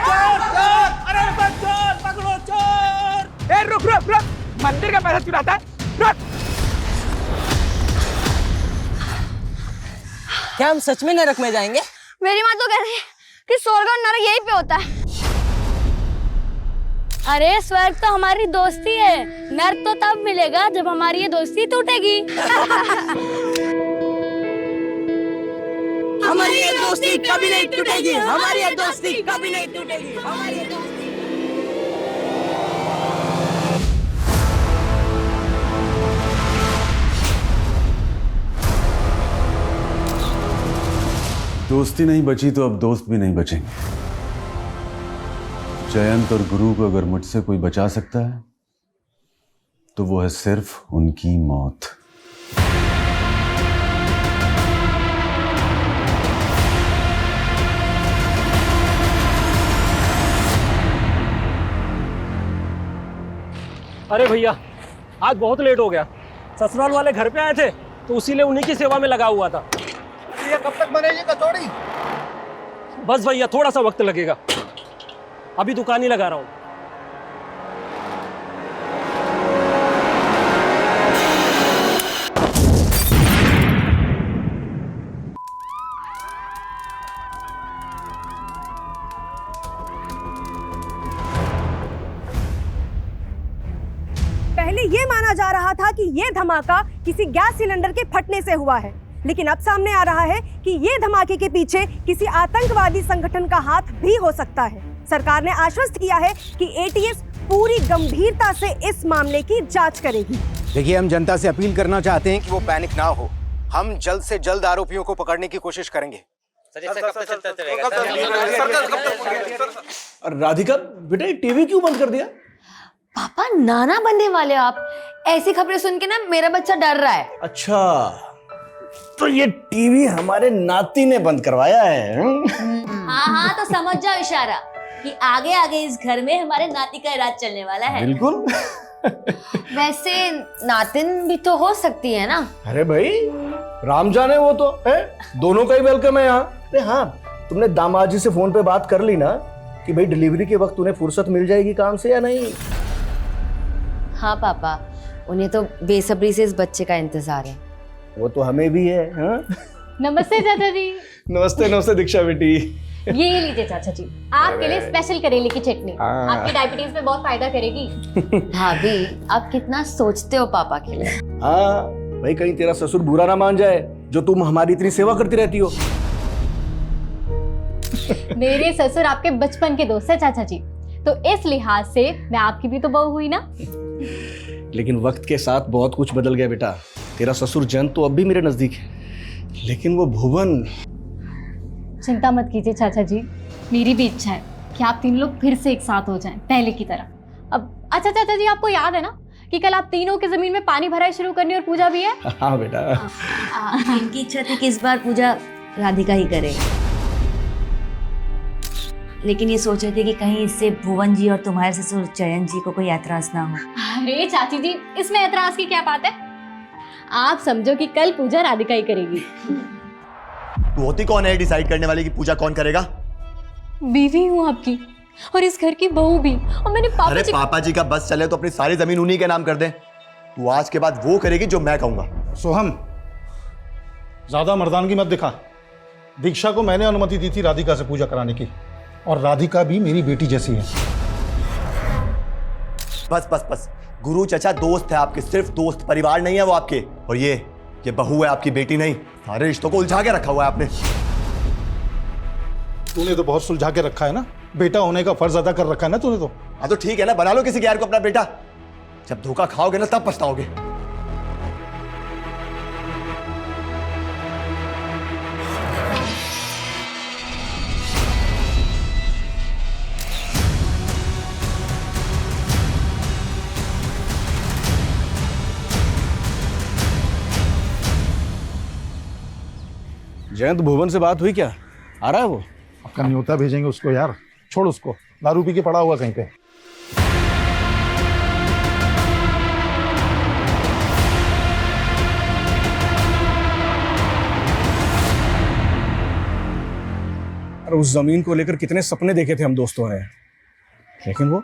चोर! चोर! अरे रुको! चोर! पकड़ो चोर! ए रुक रुक रुक! मंदिर का पैसा चुराता है? रुक! क्या हम सच में नरक में जाएंगे? मेरी माँ तो कह रही है कि स्वर्ग और नरक यहीं पे होता है। अरे स्वर्ग तो हमारी दोस्ती है, नरक तो तब मिलेगा जब हमारी ये दोस्ती टूटेगी। हमारी ये दोस्ती कभी नहीं टूटेगी, हमारी ये दोस्ती कभी नहीं टूटेगी, हमारी ये दोस्ती। दोस्ती नहीं बची तो अब दोस्त भी नहीं बचेंगे। जयंत और गुरु को अगर मुझसे कोई बचा सकता है तो वो है सिर्फ उनकी मौत। अरे भैया, आज बहुत लेट हो गया। ससुराल वाले घर पे आए थे तो उसीलिए उन्हीं की सेवा में लगा हुआ था। ये कब तक बनेगी कचौड़ी? बस भैया, थोड़ा सा वक्त लगेगा, अभी दुकान ही लगा रहा हूँ। पहले ये माना जा रहा था कि ये धमाका किसी गैस सिलेंडर के फटने से हुआ है, लेकिन अब सामने आ रहा है कि ये धमाके के पीछे किसी आतंकवादी संगठन का हाथ भी हो सकता है। सरकार ने आश्वस्त किया है कि एटीएस पूरी गंभीरता से इस मामले की जांच करेगी। देखिए, हम जनता से अपील करना चाहते हैं कि वो पैनिक ना हो। हम जल्द से जल्द आरोपियों को पकड़ने की कोशिश करेंगे। राधिका बेटा, ये टीवी क्यों बंद कर दिया? पापा, नाना बनने वाले आप। ऐसी खबरें सुन के ना मेरा बच्चा डर रहा है। अच्छा, तो ये टीवी हमारे नाती ने बंद करवाया है। हाँ हाँ, तो समझ जाओ इशारा कि आगे आगे इस घर में हमारे नाती का राज चलने वाला है। बिल्कुल। वैसे नातिन भी तो हो सकती है ना? अरे भाई, राम जाने वो तो है, दोनों का ही वेलकम है यहाँ। अरे हाँ, तुमने दामाद जी से फोन पे बात कर ली ना कि भाई डिलीवरी के वक्त उन्हें फुर्सत मिल जाएगी काम से या नहीं? हाँ पापा, उन्हें तो बेसब्री से इस बच्चे का इंतजार है। वो तो हमें भी है। हाँ? नमस्ते चाचा जी। नमस्ते नमस्ते दीक्षा बेटी। ये लीजिए चाचा जी, आपके लिए स्पेशल करेले की चटनी, आपकी डायबिटीज में बहुत फायदा करेगी। भाभी आप कितना सोचते हो पापा के लिए। हाँ भाई, कहीं तेरा ससुर बुरा ना मान जाए जो तुम हमारी इतनी सेवा करती रहती हो। मेरे ससुर आपके बचपन के दोस्त है चाचा जी, तो इस लिहाज से मैं आपकी भी तो बहू हुई ना। लेकिन वक्त के साथ बहुत कुछ बदल गया बेटा। तेरा ससुर जयंत तो अब भी मेरे नजदीक है, लेकिन वो भुवन। चिंता मत कीजिए चाचा जी, मेरी भी इच्छा है कि आप तीन लोग फिर से एक साथ हो जाएं पहले की तरह। अब अच्छा चाचा जी, आपको याद है ना कि कल आप तीनों की जमीन में पानी भराई शुरू करनी और पूजा भी है। हाँ बेटा। इनकी इच्छा थी कि इस बार पूजा राधिका ही करे, लेकिन ये सोच रहे थे कि कहीं इससे भुवन जी और तुम्हारे ससुर जयंत जी को कोई ऐतराज ना हो। अरे चाची जी, इसमें ऐतराज की क्या बात है? आप समझो कि कल पूजा राधिका ही करेगी। तू होती कौन है डिसाइड करने वाली कि पूजा कौन करेगा? बीवी हूँ आपकी और इस घर की बहू भी, और मैंने अरे पापा जी का बस चले तो अपनी सारी जमीन उन्हीं के नाम कर दे। तू आज के बाद वो करेगी जो मैं कहूंगा। सोहम, ज्यादा मर्दानगी मत दिखा। दीक्षा को मैंने अनुमति दी थी राधिका से पूजा कराने की, और राधिका भी मेरी बेटी जैसी है। बस बस बस, गुरु चचा दोस्त है आपके, सिर्फ दोस्त, परिवार नहीं है वो आपके। और ये बहू है आपकी, बेटी नहीं। सारे रिश्तों को उलझा के रखा हुआ है आपने। तूने तो बहुत सुलझा के रखा है ना, बेटा होने का फर्ज अदा कर रखा है ना तूने तो। हाँ तो ठीक है ना, बना लो किसी गैर को अपना बेटा। जब धोखा खाओगे ना तब पछताओगे। जयंत, भुवन से बात हुई क्या? आ रहा है वो? आपका न्योता भेजेंगे उसको यार, छोड़ उसको, दारू पी के पड़ा हुआ कहीं पे। अरे उस जमीन को लेकर कितने सपने देखे थे हम दोस्तों ने, लेकिन वो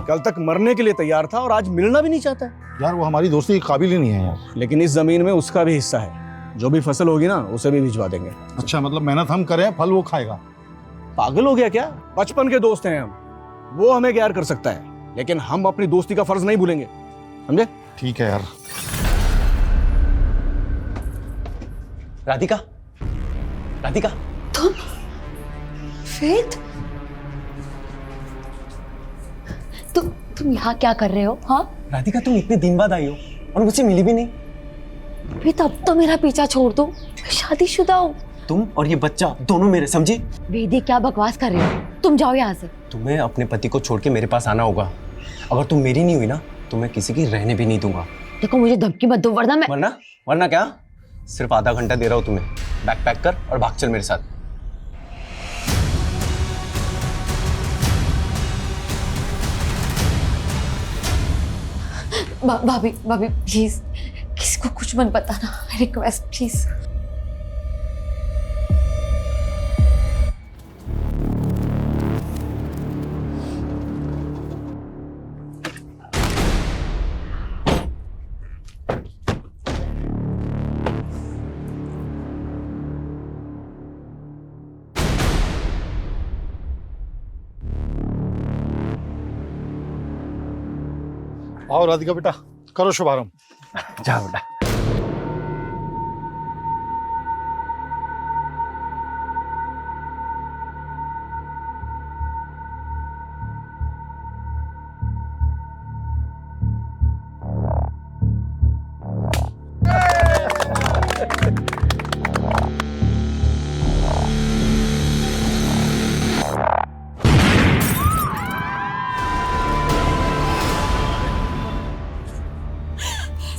कल तक मरने के लिए तैयार था और आज मिलना भी नहीं चाहता है। यार वो हमारी दोस्ती के काबिल ही नहीं है यार। लेकिन इस जमीन में उसका भी हिस्सा है, जो भी फसल होगी ना उसे भी भिजवा देंगे। अच्छा, मतलब मेहनत हम करें, फल वो खाएगा? पागल हो गया क्या? बचपन के दोस्त हैं हम, वो हमें गैर कर सकता है, लेकिन हम अपनी दोस्ती का फर्ज नहीं भूलेंगे, समझे? ठीक है यार। राधिका, राधिका, फेथ, तुम यहाँ क्या कर रहे हो? हाँ राधिका, तुम इतने दिन बाद आई हो और मुझसे मिली भी नहीं। वेद, अब तो मेरा पीछा छोड़ दो, मैं शादीशुदा हूँ। तुम और ये बच्चा दोनों मेरे, समझी? वेद, क्या बकवास कर रहे हो? तुम जाओ यहाँ से। तुम्हें अपने पति को छोड़ के मेरे पास आना होगा। अगर तुम मेरी नहीं हुई ना तो मैं किसी की रहने भी नहीं दूंगा। देखो मुझे धमकी मत दो, वरना मैं वरना क्या? सिर्फ आधा घंटा दे रहा हूँ तुम्हें, बैग पैक कर और भाग चल मेरे साथ। भाभी प्लीज, किसी को कुछ मत बताना, रिक्वेस्ट प्लीज। आओ राधिका बेटा, करो शुभारंभ। जा बेटा।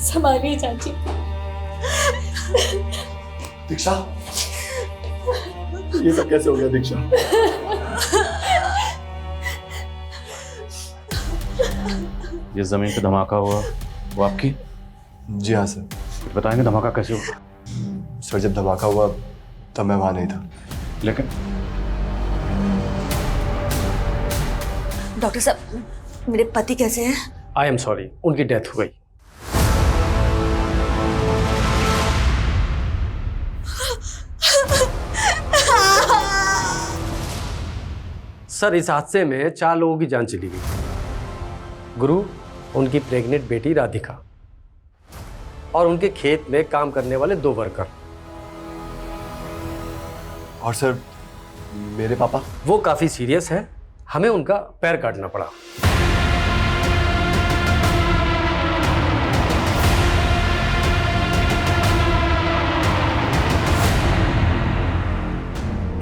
संभालिए चाची। दीक्षा, ये सब कैसे हो गया दीक्षा? ये जमीन पे धमाका हुआ वो आपकी? जी हाँ सर। बताएंगे धमाका कैसे हुआ? सर जब धमाका हुआ तब मैं वहां नहीं था। लेकिन डॉक्टर साहब, मेरे पति कैसे हैं? आई एम सॉरी, उनकी डेथ हो गई। सर, इस हादसे में 4 लोगों की जान चली गई। गुरु, उनकी प्रेग्नेंट बेटी राधिका और उनके खेत में काम करने वाले 2 वर्कर। और सर मेरे पापा? वो काफी सीरियस है, हमें उनका पैर काटना पड़ा।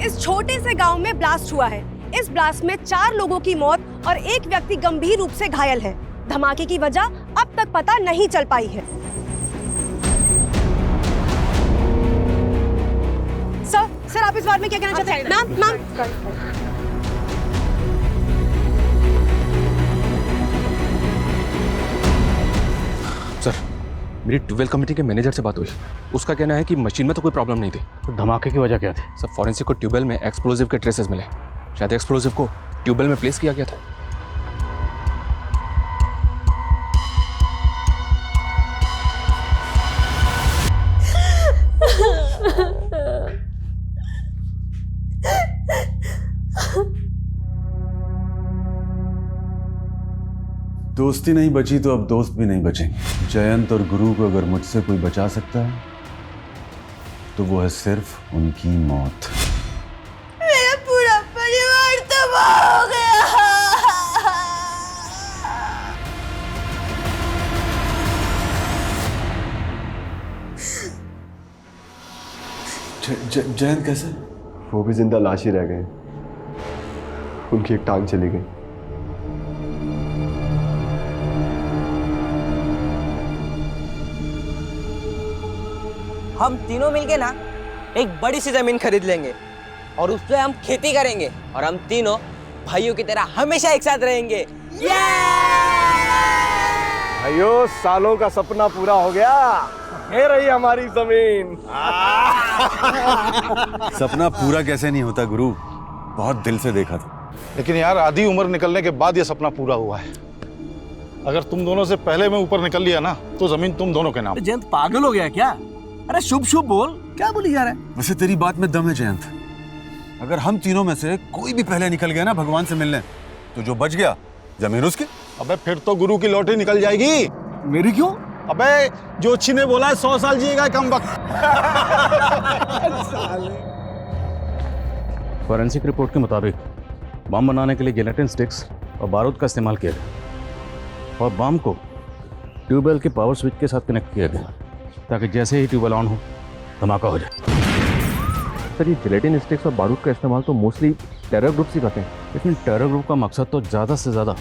इस छोटे से गांव में ब्लास्ट हुआ है। इस ब्लास्ट में 4 लोगों की मौत और एक व्यक्ति गंभीर रूप से घायल है। धमाके की वजह अब तक पता नहीं चल पाई है। सर आप इस बारे में क्या कहना चाहते हैं? मैम सर, मेरी ट्यूबवेल कमेटी के मैनेजर से बात हुई। उसका कहना है कि मशीन में तो कोई प्रॉब्लम नहीं थी। तो धमाके की वजह क्या थी? सर, फॉरेंसिक को ट्यूबवेल में एक्सप्लोजिव के ट्रेसेस मिले। शायद एक्सप्लोजिव को ट्यूबवेल में प्लेस किया गया था। दोस्ती नहीं बची तो अब दोस्त भी नहीं बचेंगे। जयंत और गुरु को अगर मुझसे कोई बचा सकता है तो वो है सिर्फ उनकी मौत। मेरा पूरा परिवार तबाह हो गया। जयंत कैसे? वो भी जिंदा लाश ही रह गए। उनकी एक टांग चली गई। हम तीनों मिलके ना एक बड़ी सी जमीन खरीद लेंगे और उस पे हम खेती करेंगे और हम तीनों भाइयों की तरह हमेशा एक साथ रहेंगे। भाइयों, सालों का सपना पूरा हो गया। ये रही हमारी जमीन। सपना पूरा कैसे नहीं होता गुरु, बहुत दिल से देखा था। लेकिन यार, आधी उम्र निकलने के बाद ये सपना पूरा हुआ है। अगर तुम दोनों से पहले मैं ऊपर निकल लिया ना तो जमीन तुम दोनों के नाम। जयंत पागल हो गया क्या? अरे शुभ शुभ बोल, क्या बोली जा रहा है? वैसे तेरी बात में दम है जयंत। अगर हम तीनों में से कोई भी पहले निकल गया ना भगवान से मिलने, तो जो बच गया जमीन उसकी। अबे फिर तो गुरु की लॉटरी निकल जाएगी। मेरी क्यों? अबे जोशी ने बोला है 100 साल जिएगा कम वक्त। फॉरेंसिक रिपोर्ट के मुताबिक बम बनाने के लिए जिलेटिन स्टिक्स और बारूद का इस्तेमाल किया गया और बम को ट्यूबवेल के पावर स्विच के साथ कनेक्ट किया गया ताकि जैसे ही ट्यूबवेल ऑन हो धमाका हो जाए। सर, ये जिलेटिन स्टिक्स और बारूद का इस्तेमाल तो मोस्टली टेरर ग्रुप ही करते हैं। लेकिन टेरर ग्रुप का मकसद तो ज़्यादा से ज़्यादा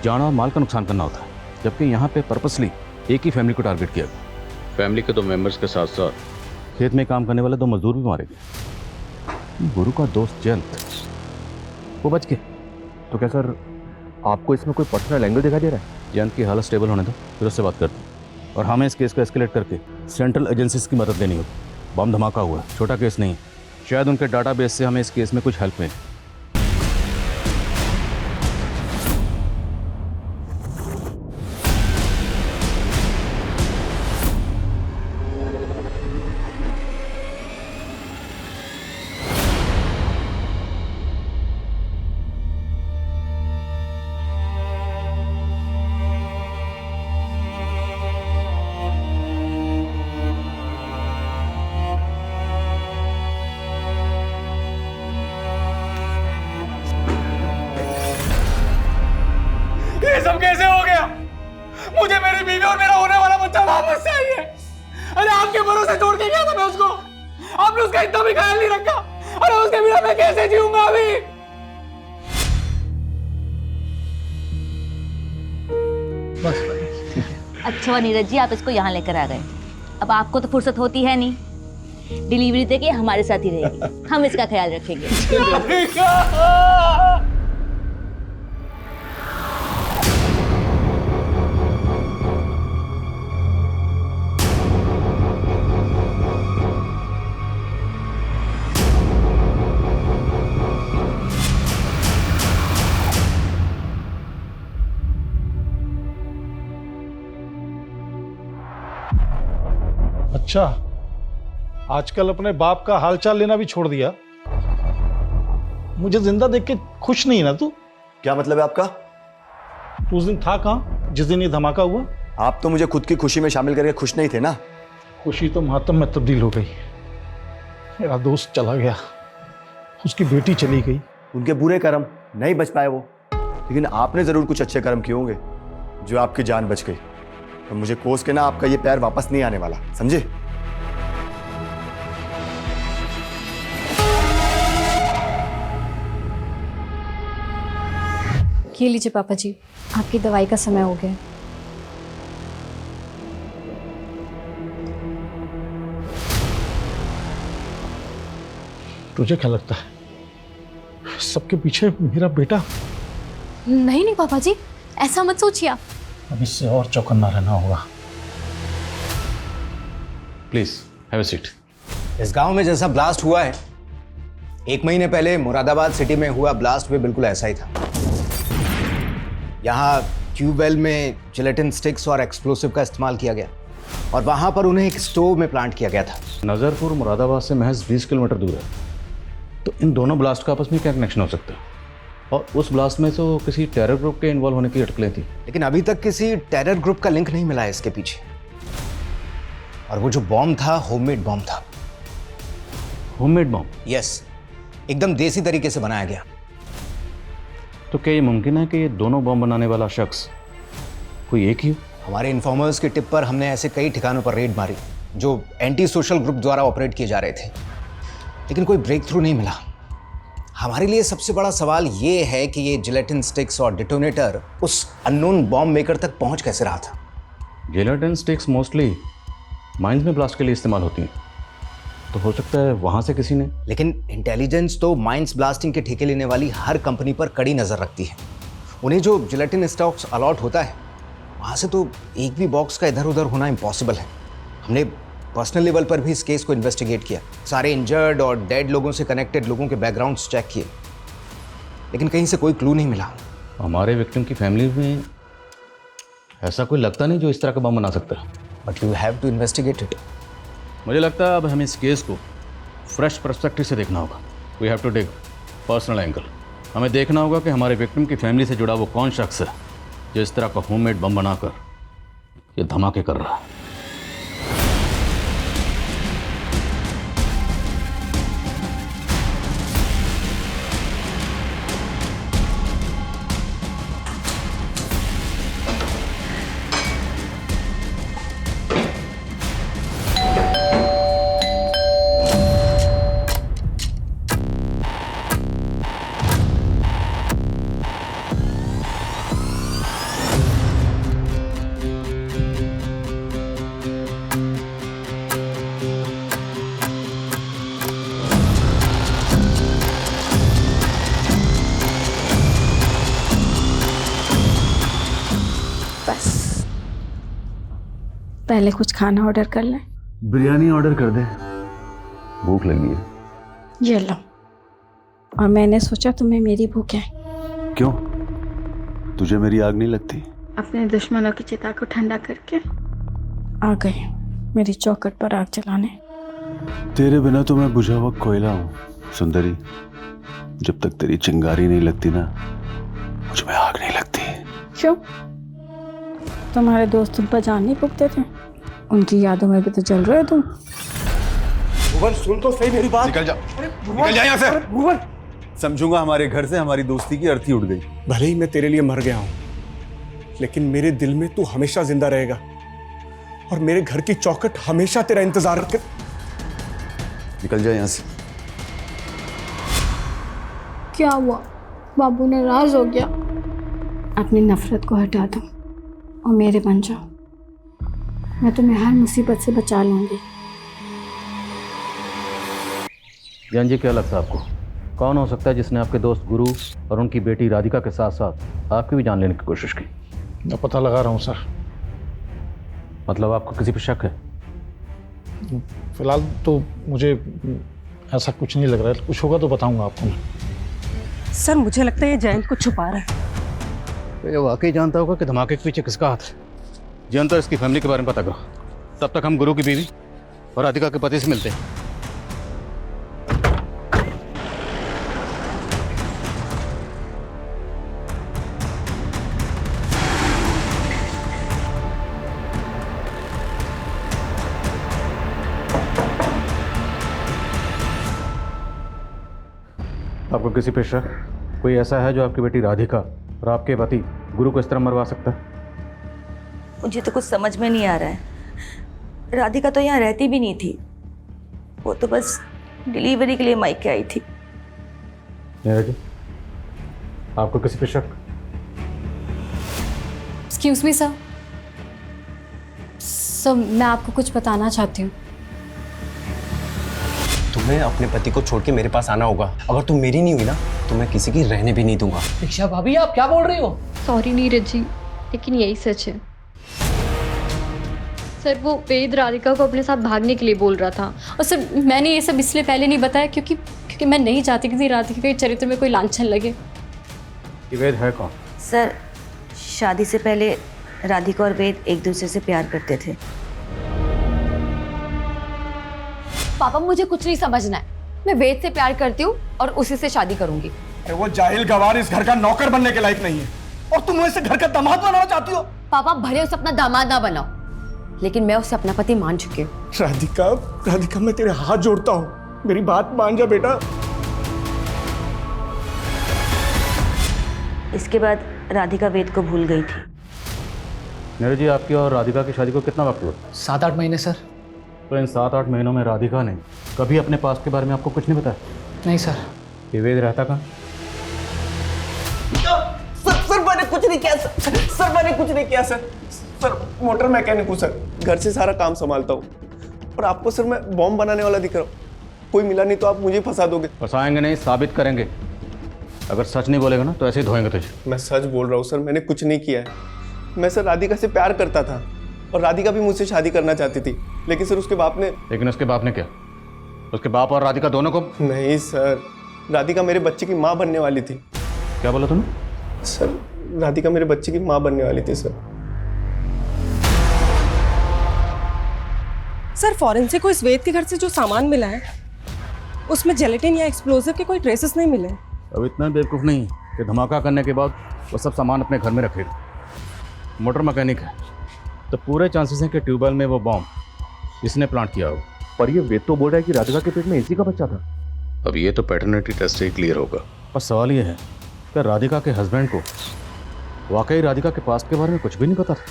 जान और माल का नुकसान करना होता है, जबकि यहाँ पे पर्पसली एक ही फैमिली को टारगेट किया गया। फैमिली के 2 मेंबर्स के साथ साथ खेत में काम करने वाले 2 मजदूर भी मारे गए। गुरु का दोस्त जयंत वो बच गए। तो क्या सर, आपको इसमें कोई पर्सनल एंगल दिखाई दे रहा है? जयंत की हालत स्टेबल होने दो, फिर उससे बात करते हैं। और हमें इस केस को एस्केलेट करके सेंट्रल एजेंसीज की मदद लेनी होगी। बम धमाका हुआ है, छोटा केस नहीं। शायद उनके डाटाबेस से हमें इस केस में कुछ हेल्प मिले। ये सब कैसे हो गया? मुझे मेरी बीवी और मेरा होने वाला बच्चा वापस चाहिए। अरे आपके भरोसे छोड़ के गया था मैं उसको, आपने उसका इतना भी ख्याल नहीं रखा। अरे उसके बिना मैं कैसे जीऊंगा अभी? अच्छा नीरज जी, आप इसको यहाँ लेकर आ गए। अब आपको तो फुर्सत होती है नहीं, डिलीवरी तक ये हमारे साथ ही रहेगी, हम इसका ख्याल रखेंगे। अच्छा, आजकल अपने बाप का हालचाल लेना भी छोड़ दिया। मुझे जिंदा देख के खुश नहीं ना तू? क्या मतलब है आपका? तू उस दिन था कहाँ जिस दिन ये धमाका हुआ? आप तो मुझे खुद की खुशी में शामिल करके खुश नहीं थे ना। खुशी तो मातम में तब्दील हो गई। मेरा दोस्त चला गया, उसकी बेटी चली गई। उनके बुरे कर्म, नहीं बच पाए वो, लेकिन आपने जरूर कुछ अच्छे कर्म किए होंगे जो आपकी जान बच गई। तो मुझे कोस के ना आपका ये पैर वापस नहीं आने वाला, समझे? ये लीजिए पापा जी, आपकी दवाई का समय हो गया। तुझे क्या लगता है सबके पीछे मेरा बेटा? नहीं नहीं पापा जी, ऐसा मत सोचिए आप। अब इससे और चौकन्ना रहना होगा। Please have a seat. इस गांव में जैसा ब्लास्ट हुआ है, 1 महीने पहले मुरादाबाद सिटी में हुआ ब्लास्ट भी बिल्कुल ऐसा ही था। यहाँ ट्यूबवेल में जिलेटिन स्टिक्स और एक्सप्लोसिव का इस्तेमाल किया गया और वहां पर उन्हें एक स्टोव में प्लांट किया गया था। नज़रपुर मुरादाबाद से महज 20 किलोमीटर दूर है, तो इन दोनों ब्लास्ट का आपस में क्या कनेक्शन हो सकता है? और उस ब्लास्ट में तो किसी टेरर ग्रुप के इन्वॉल्व होने की अटकलें थी, लेकिन अभी तक किसी टेरर ग्रुप का लिंक नहीं मिला है इसके पीछे। और वो जो बॉम्ब था, होममेड बॉम्ब था। Homemade bomb? यस, एकदम देसी तरीके से बनाया गया। तो क्या ये मुमकिन है कि ये दोनों बॉम्ब बनाने वाला शख्स कोई एक ही हो? हमारे इन्फॉर्मर्स के टिप पर हमने ऐसे कई ठिकानों पर रेड मारी जो एंटी सोशल ग्रुप द्वारा ऑपरेट किए जा रहे थे, लेकिन कोई ब्रेक थ्रू नहीं मिला। हमारे लिए सबसे बड़ा सवाल ये है कि ये जिलेटिन स्टिक्स और डिटोनेटर उस अननोन बॉम्ब मेकर तक पहुंच कैसे रहा था। जिलेटिन स्टिक्स मोस्टली माइंस में ब्लास्ट के लिए इस्तेमाल होती हैं, तो हो सकता है वहां से किसी ने। लेकिन इंटेलिजेंस तो माइंस ब्लास्टिंग के ठेके लेने वाली हर कंपनी पर कड़ी नजर रखती है। उन्हें जो जिलेटिन स्टॉक्स अलॉट होता है, वहां से तो एक भी बॉक्स का इधर उधर होना इम्पॉसिबल है। हमने पर्सनल लेवल पर भी इस केस को इन्वेस्टिगेट किया, सारे इंजर्ड और डेड लोगों से कनेक्टेड लोगों के बैकग्राउंड्स चेक किए, लेकिन कहीं से कोई क्लू नहीं मिला। हमारे विक्टिम की फैमिली में ऐसा कोई लगता नहीं जो इस तरह का बम बना सकता है। But you have to investigate it. मुझे लगता है अब हमें इस केस को फ्रेश पर्सपेक्टिव से देखना होगा। We have to take personal angle. हमें देखना होगा कि हमारे विक्टिम की फैमिली से जुड़ा वो कौन शख्स है जो इस तरह का होममेड बम बनाकर ये धमाके कर रहा है। पहले कुछ खाना ऑर्डर कर लें। बिरयानी ऑर्डर कर दे, भूख लगी है। ये लो। और मैंने सोचा तुम्हें मेरी भूख है। क्यों, तुझे मेरी आग नहीं लगती? अपने दुश्मनों की चिता को ठंडा करके आ गए मेरी चौखट पर आग जलाने। तेरे बिना तो मैं बुझा हुआ कोयला हूँ सुंदरी। जब तक तेरी चिंगारी नहीं लगती ना, मुझ में आग नहीं लगती। क्यों, तुम्हारे दोस्त तुम पर जान नहीं फूकते थे? उनकी यादों में भी तो चल रहे हो तुम। भुवन सुन तो सही मेरी बात। निकल जा, निकल जा यहाँ से। भुवन, समझूंगा हमारे घर से हमारी दोस्ती की अर्थी उड़ गई। भले ही मैं तेरे लिए मर गया हूं, लेकिन मेरे दिल में तू हमेशा जिंदा रहेगा और मेरे घर की चौखट हमेशा तेरा इंतजार कर। निकल जा यहाँ से। क्या हुआ, बाबू नाराज हो गया? अपनी नफरत को हटा दो और मेरे बन जाओ। मैं तुम्हें हर मुसीबत से बचा लूंगी। ज्ञान जी, क्या लगता है आपको कौन हो सकता है जिसने आपके दोस्त गुरु और उनकी बेटी राधिका के साथ साथ आपकी भी जान लेने की कोशिश की? मैं पता लगा रहा हूँ सर। मतलब आपको किसी पे शक है? फिलहाल तो मुझे ऐसा कुछ नहीं लग रहा है, कुछ होगा तो बताऊंगा आपको मैं। सर मुझे लगता है ये जयंत को छुपा रहा है। तो ये वाकई जानता होगा कि धमाके के पीछे किसका हाथ है। जयंत और इसकी फैमिली के बारे में पता करो, तब तक हम गुरु की बीवी और राधिका के पति से मिलते हैं। आपको किसी पे शक? कोई ऐसा है जो आपकी बेटी राधिका और आपके पति गुरु को इस तरह मरवा सकता है? मुझे तो कुछ समझ में नहीं आ रहा है। राधिका तो यहाँ रहती भी नहीं थी, वो तो बस डिलीवरी के लिए मायके आई थी। नीरज जी, आपको किसी पे शक? एक्सक्यूज मी सर, मैं आपको कुछ बताना चाहती हूँ। तुम्हें अपने पति को छोड़ के मेरे पास आना होगा। अगर तुम मेरी नहीं हुई ना तो मैं किसी की रहने भी नहीं दूंगा। दीक्षा भाभी आप क्या बोल रही हो? सॉरी नीरज जी, लेकिन यही सच है। सर वो वेद राधिका को अपने साथ भागने के लिए बोल रहा था, और सर मैंने ये सब इसलिए पहले नहीं बताया क्योंकि मैं नहीं चाहती कि राधिका के चरित्र में कोई लांछन लगे। वेद है कौन? सर शादी से पहले राधिका और वेद एक दूसरे से प्यार करते थे। पापा मुझे कुछ नहीं समझना है, मैं वेद से प्यार करती हूँ और उसी से शादी करूंगी। वो जाहिल गवार इस घर का नौकर बनने के लायक नहीं है, और तुम उसे घर का दामाद बनाना चाहती हो। पापा भले उसे अपना दामाद ना बनाओ, लेकिन मैं उसे अपना पति मान चुकी हूँ। राधिका मैं तेरे हाथ जोड़ता हूँ, मेरी बात मान जा बेटा। इसके बाद राधिका वेद को भूल गई थी। नीरज जी, आपकी और राधिका की शादी को कितना वक्त हुआ? 7-8 महीने सर। तो इन 7-8 महीनों में राधिका ने कभी अपने पास के बारे में आपको कुछ नहीं बताया? नहीं सर। ये वेद रहता कहाँ? सर मैंने कुछ नहीं किया सर मैंने कुछ नहीं किया सर मोटर मैकेनिक हूँ सर, घर से सारा काम संभालता हूँ। और आपको सर मैं बॉम्ब बनाने वाला दिख रहा हूँ। कोई मिला नहीं तो आप मुझे फंसा दोगे। फंसाएंगे नहीं, साबित करेंगे। अगर सच नहीं बोलेगा ना तो ऐसे ही धोएंगे तुझे। मैं सच बोल रहा हूँ सर, मैंने कुछ नहीं किया है। मैं सर राधिका से प्यार करता था और राधिका भी मुझसे शादी करना चाहती थी, लेकिन सर उसके बाप ने। लेकिन उसके बाप ने क्या? उसके बाप और राधिका दोनों को? नहीं सर, राधिका मेरे बच्चे की माँ बनने वाली थी। क्या बोला तुमने? सर राधिका मेरे बच्चे की माँ बनने वाली थी सर। सर फॉरेंसिक को इस वेद के घर से जो सामान मिला है उसमें जेलेटिन या एक्सप्लोजिव के कोई ट्रेसेस नहीं मिले। अब इतना बेवकूफ़ नहीं कि धमाका करने के बाद वो सब सामान अपने घर में रखेगा। मोटर मैकेनिक है तो पूरे चांसेस हैं कि ट्यूबवेल में वो बॉम्ब इसने प्लांट किया होगा। पर ये वेद तो बोल रहा है कि राधिका के पेट में इसी का बच्चा था। अब ये तो पैटर्निटी टेस्ट से ही क्लियर होगा। और सवाल ये है कि राधिका के हस्बैंड को वाकई राधिका के पास्ट के बारे में कुछ भी नहीं पता था।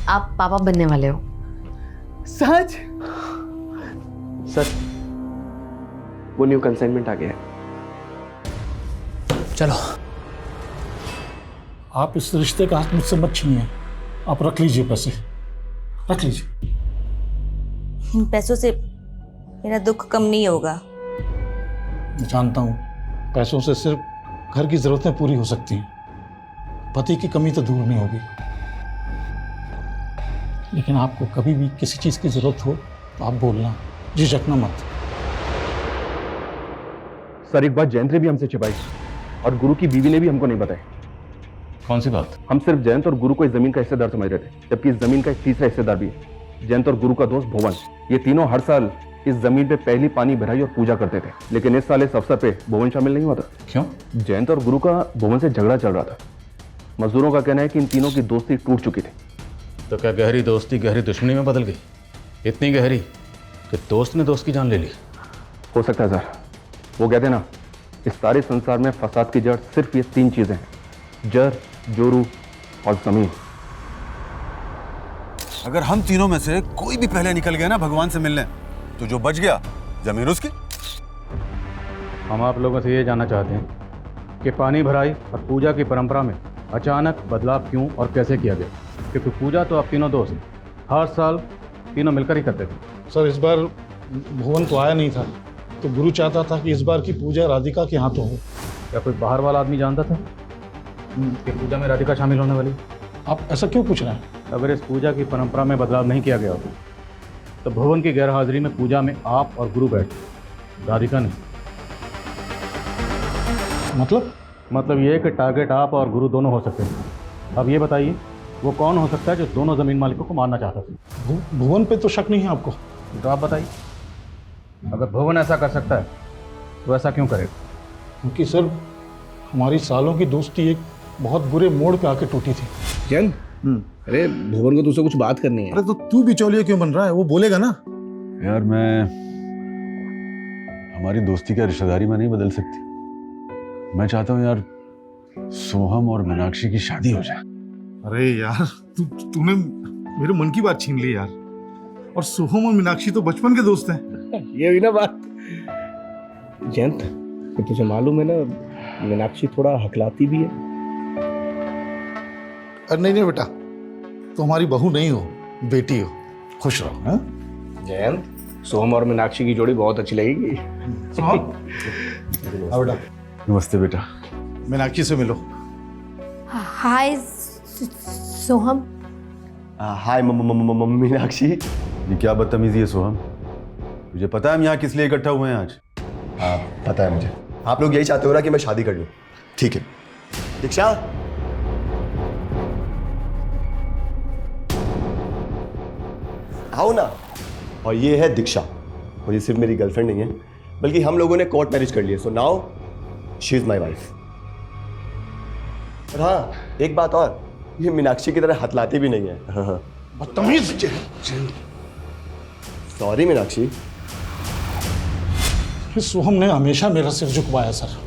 आप पापा बनने वाले हो? सच? सर वो न्यू कंसाइनमेंट आ गया है। चलो आप इस रिश्ते का हाथ मुझसे मत छीनिए। आप रख लीजिए पैसे, रख लीजिए। इन पैसों से मेरा दुख कम नहीं होगा। मैं जानता हूँ पैसों से सिर्फ घर की जरूरतें पूरी हो सकती हैं, पति की कमी तो दूर नहीं होगी। लेकिन आपको कभी भी किसी चीज़ की जरूरत हो तो आप बोलना, झिझकना मत। सर एक बात जयंत ने भी हमसे छिपाई और गुरु की बीवी ने भी हमको नहीं बताई। कौन सी बात? हम सिर्फ जयंत और गुरु को इस जमीन का हिस्सेदार समझ रहे थे, जबकि इस जमीन का एक तीसरा हिस्सेदार भी है, जयंत और गुरु का दोस्त भुवन। ये तीनों हर साल इस जमीन पे पहली पानी भराई और पूजा करते थे, लेकिन इस साल इस अवसर पे भुवन शामिल नहीं हुआ था। क्यों? जयंत और गुरु का भुवन से झगड़ा चल रहा था। मजदूरों का कहना है कि इन तीनों की दोस्ती टूट चुकी थी। तो क्या गहरी दोस्ती गहरी दुश्मनी में बदल गई? इतनी गहरी कि दोस्त ने दोस्त की जान ले ली? हो सकता है सर। वो कहते हैं ना, इस सारे संसार में फसाद की जड़ सिर्फ ये 3 चीजें हैं, जर, जोरू और जमीन। अगर हम तीनों में से कोई भी पहले निकल गया ना भगवान से मिलने, तो जो बच गया जमीन उसकी। हम आप लोगों से ये जानना चाहते हैं कि पानी भराई और पूजा की परंपरा में अचानक बदलाव क्यों और कैसे किया गया? क्योंकि पूजा तो आप तीनों दोस्त हर साल तीनों मिलकर ही करते थे। सर इस बार भुवन तो आया नहीं था, तो गुरु चाहता था कि इस बार की पूजा राधिका के हाथों हो। क्या कोई बाहर वाला आदमी जानता था कि पूजा में राधिका शामिल होने वाली? आप ऐसा क्यों पूछ रहे हैं? अगर इस पूजा की परंपरा में बदलाव नहीं किया गया होता तो भुवन की गैरहाजिरी में पूजा में आप और गुरु बैठे, राधिका नहीं। मतलब ये कि टारगेट आप और गुरु दोनों हो सकते हैं। अब ये बताइए वो कौन हो सकता है जो दोनों जमीन मालिकों को मारना चाहता था? भुवन पे तो शक नहीं है आपको? तो आप बताइए, अगर भुवन ऐसा कर सकता है तो ऐसा क्यों करेगा? क्योंकि सर हमारी सालों की दोस्ती एक बहुत बुरे मोड़ पे आके टूटी थी। जैन, अरे भुवन को तुझसे कुछ बात करनी है। अरे तो तू बिचौलिया क्यों बन रहा है? वो बोलेगा ना। यार मैं हमारी दोस्ती क्या रिश्तेदारी में नहीं बदल सकती? मैं चाहता हूँ यार सोहम और मीनाक्षी की शादी हो जाए। अरे यार तूने मेरे मन की बात छीन ली यार। और सोहम और मीनाक्षी तो बचपन के दोस्त हैं। ये हुई ना बात। जयंत, तुझे मालूम है ना मीनाक्षी थोड़ा हकलाती भी है। अरे नहीं बेटा, तो हमारी बहू नहीं हो, बेटी हो। खुश रहो। हाँ जयंत, सोहम और मीनाक्षी की जोड़ी बहुत अच्छी लगेगी। बेटा। नमस्ते बेटा। मीनाक्षी से मिलो। हाय सोहम। हाय मीनाक्षी। ये क्या बदतमीजी है सोहम? तुझे पता है हम यहाँ किस लिए इकट्ठा हुए हैं आज? हाँ पता है मुझे। आप लोग यही चाहते हो ना कि मैं शादी कर लूं? ठीक है। दीक्षा, आओ ना। और ये है दीक्षा, और ये सिर्फ मेरी गर्लफ्रेंड नहीं है, बल्कि हम लोगों ने कोर्ट मैरिज कर लिया। So now she is my wife. और हाँ, एक बात और, ये मीनाक्षी की तरह हथलाती भी नहीं है। बदतमीज। सॉरी मीनाक्षी। सोहम ने हमेशा मेरा सिर झुकवाया सर।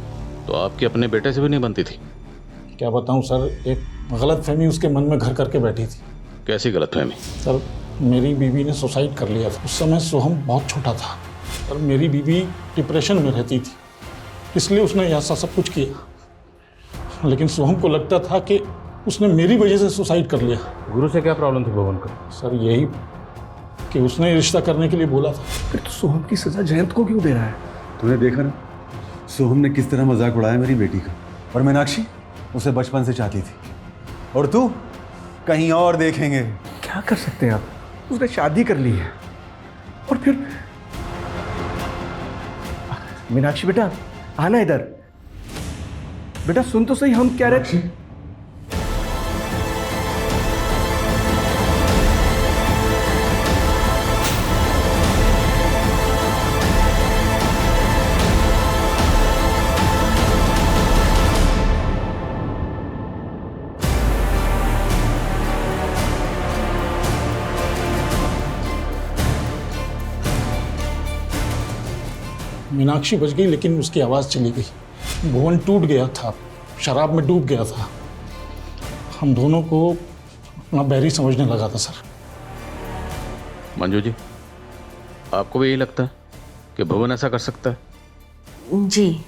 तो आपकी अपने बेटे से भी नहीं बनती थी? क्या बताऊं सर, एक गलतफहमी उसके मन में घर करके बैठी थी। कैसी गलतफहमी? सर, मेरी बीवी ने सुसाइड कर लिया था। उस समय सोहम बहुत छोटा था और मेरी बीवी डिप्रेशन में रहती थी, इसलिए उसने ऐसा सब कुछ किया। लेकिन सोहम को लगता था कि उसने मेरी वजह से सुसाइड कर लिया। गुरु से क्या प्रॉब्लम थी भवन को? सर यही कि उसने रिश्ता करने के लिए बोला था। फिर तो सोहम की सजा जयंत को क्यों दे रहा है? तूने देखा ना सोहम ने किस तरह मजाक उड़ाया मेरी बेटी का। और मीनाक्षी उसे बचपन से चाहती थी, और तू कहीं और देखेंगे। क्या कर सकते हैं आप? उसने शादी कर ली है। और फिर मीनाक्षी बेटा, आना इधर। बेटा सुन तो सही, हम क्या रहे। मीनाक्षी बच गई, लेकिन उसकी आवाज़ चली गई। भुवन टूट गया था, शराब में डूब गया था। हम दोनों को अपना बैरी समझने लगा था सर। मंजू जी, आपको भी यही लगता है कि भुवन ऐसा कर सकता है? जी।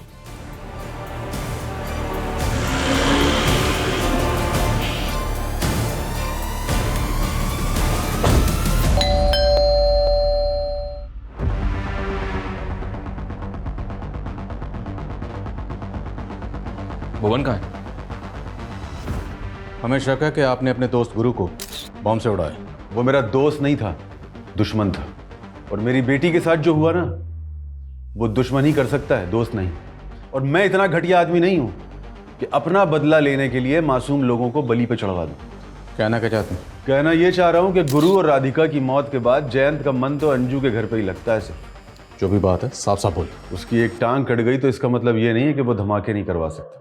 भुवन कहाँ है? हमें शक है कि आपने अपने दोस्त गुरु को बॉम्ब से उड़ाया। वो मेरा दोस्त नहीं था, दुश्मन था। और मेरी बेटी के साथ जो हुआ ना, वो दुश्मन ही कर सकता है, दोस्त नहीं। और मैं इतना घटिया आदमी नहीं हूं कि अपना बदला लेने के लिए मासूम लोगों को बलि पे चढ़वा दूं। कहना क्या चाहते हैं? कहना ये चाह रहा हूं कि गुरु और राधिका की मौत के बाद जयंत का मन तो अंजू के घर पे ही लगता है। जो भी बात है साफ साफ बोल। उसकी एक टांग कट गई तो इसका मतलब ये नहीं है कि वो धमाके नहीं करवा सकता।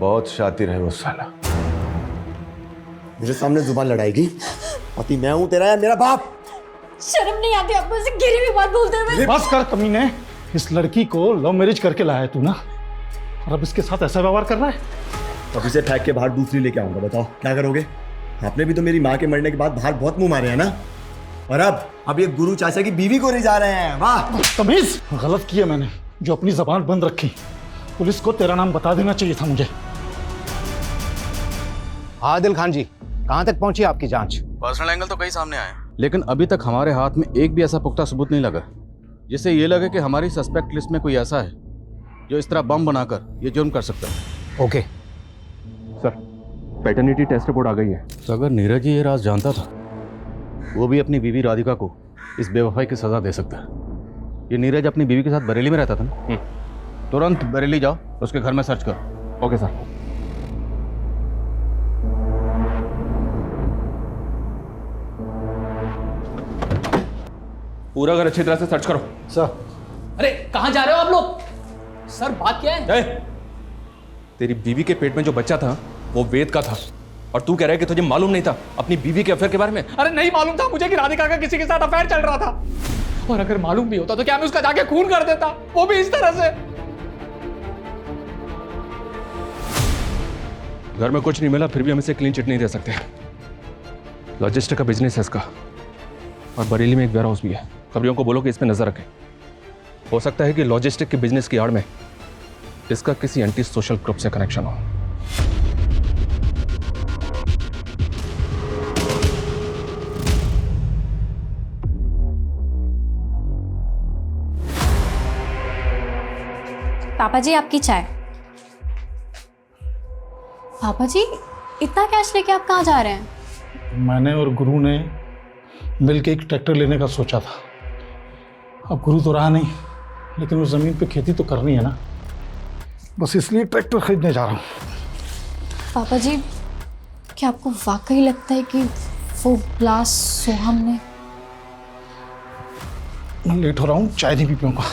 बहुत शातिर है वो साला। मेरे सामने जुबान लड़ाएगी? पति मैं हूं तेरा या मेरा बाप? शर्म नहीं आती आपको ऐसे गिरी हुई बात बोलते हुए? बस कर कमीने। इस लड़की को लव मैरिज करके लाया है तू ना, और अब इसके साथ ऐसा व्यवहार कर रहा है। अब इसे फेंक के बाहर दूसरी लेके आऊंगा। बताओ क्या करोगे? आपने भी तो मेरी माँ के मरने के बाद बाहर बहुत मुंह मारे हैं ना। और अब ये गुरु चाचा की बीवी को ले जा रहे हैं। वाह तमीज। गलत किया मैंने जो अपनी जबान बंद रखी। पुलिस को तेरा नाम बता देना चाहिए था मुझे। आदिल खान जी, कहां तक पहुंची आपकी जांच? पर्सनल एंगल तो कई सामने आए, लेकिन अभी तक हमारे हाथ में एक भी ऐसा पुख्ता सबूत नहीं लगा जिससे ये लगे कि हमारी सस्पेक्ट लिस्ट में कोई ऐसा है जो इस तरह बम बनाकर ये जुर्म कर सकता है। Okay sir, paternity test report आ गई है। तो अगर नीरज ये राज जानता था, वो भी अपनी बीवी राधिका को इस बेवफाई की सजा दे सकता है। ये नीरज अपनी बीवी के साथ बरेली में रहता था ना। तुरंत बरेली जाओ, उसके घर में सर्च करो। Okay sir. पूरा घर अच्छी तरह से सर्च करो। सर। अरे कहाँ जा रहे हो आप लोग? सर बात क्या है? तेरी बीवी के पेट में जो बच्चा था वो वेद का था, और तू कह रहा है कि तुझे मालूम नहीं था अपनी बीवी के अफेयर के बारे में? अरे नहीं मालूम था मुझे कि राधिका का किसी के साथ अफेयर चल रहा था। और अगर मालूम भी होता तो क्या मैं उसका जाके खून कर देता, वो भी इस तरह से। घर में कुछ नहीं मिला फिर भी हम इसे क्लीन चिट नहीं दे सकते। लॉजिस्टिक का बिजनेस है इसका, और बरेली में एक वेयर हाउस भी है। खबरियों को बोलो कि इस पे नजर रखें। हो सकता है कि लॉजिस्टिक के बिजनेस की आड़ में इसका किसी एंटी सोशल ग्रुप से कनेक्शन हो। पापा जी आपकी चाय। पापा जी इतना कैश लेके आप कहाँ जा रहे हैं? मैंने और गुरु ने मिलके एक ट्रैक्टर लेने का सोचा था। अब गुरु तो रहा नहीं, लेकिन उस ज़मीन पे खेती तो करनी है ना, बस इसलिए ट्रैक्टर खरीदने जा रहा हूँ। पापा जी क्या आपको वाकई लगता है कि वो ब्लास्ट सोहम ने? मैं लेट हो रहा हूँ, चाय नहीं पी पाऊंगा।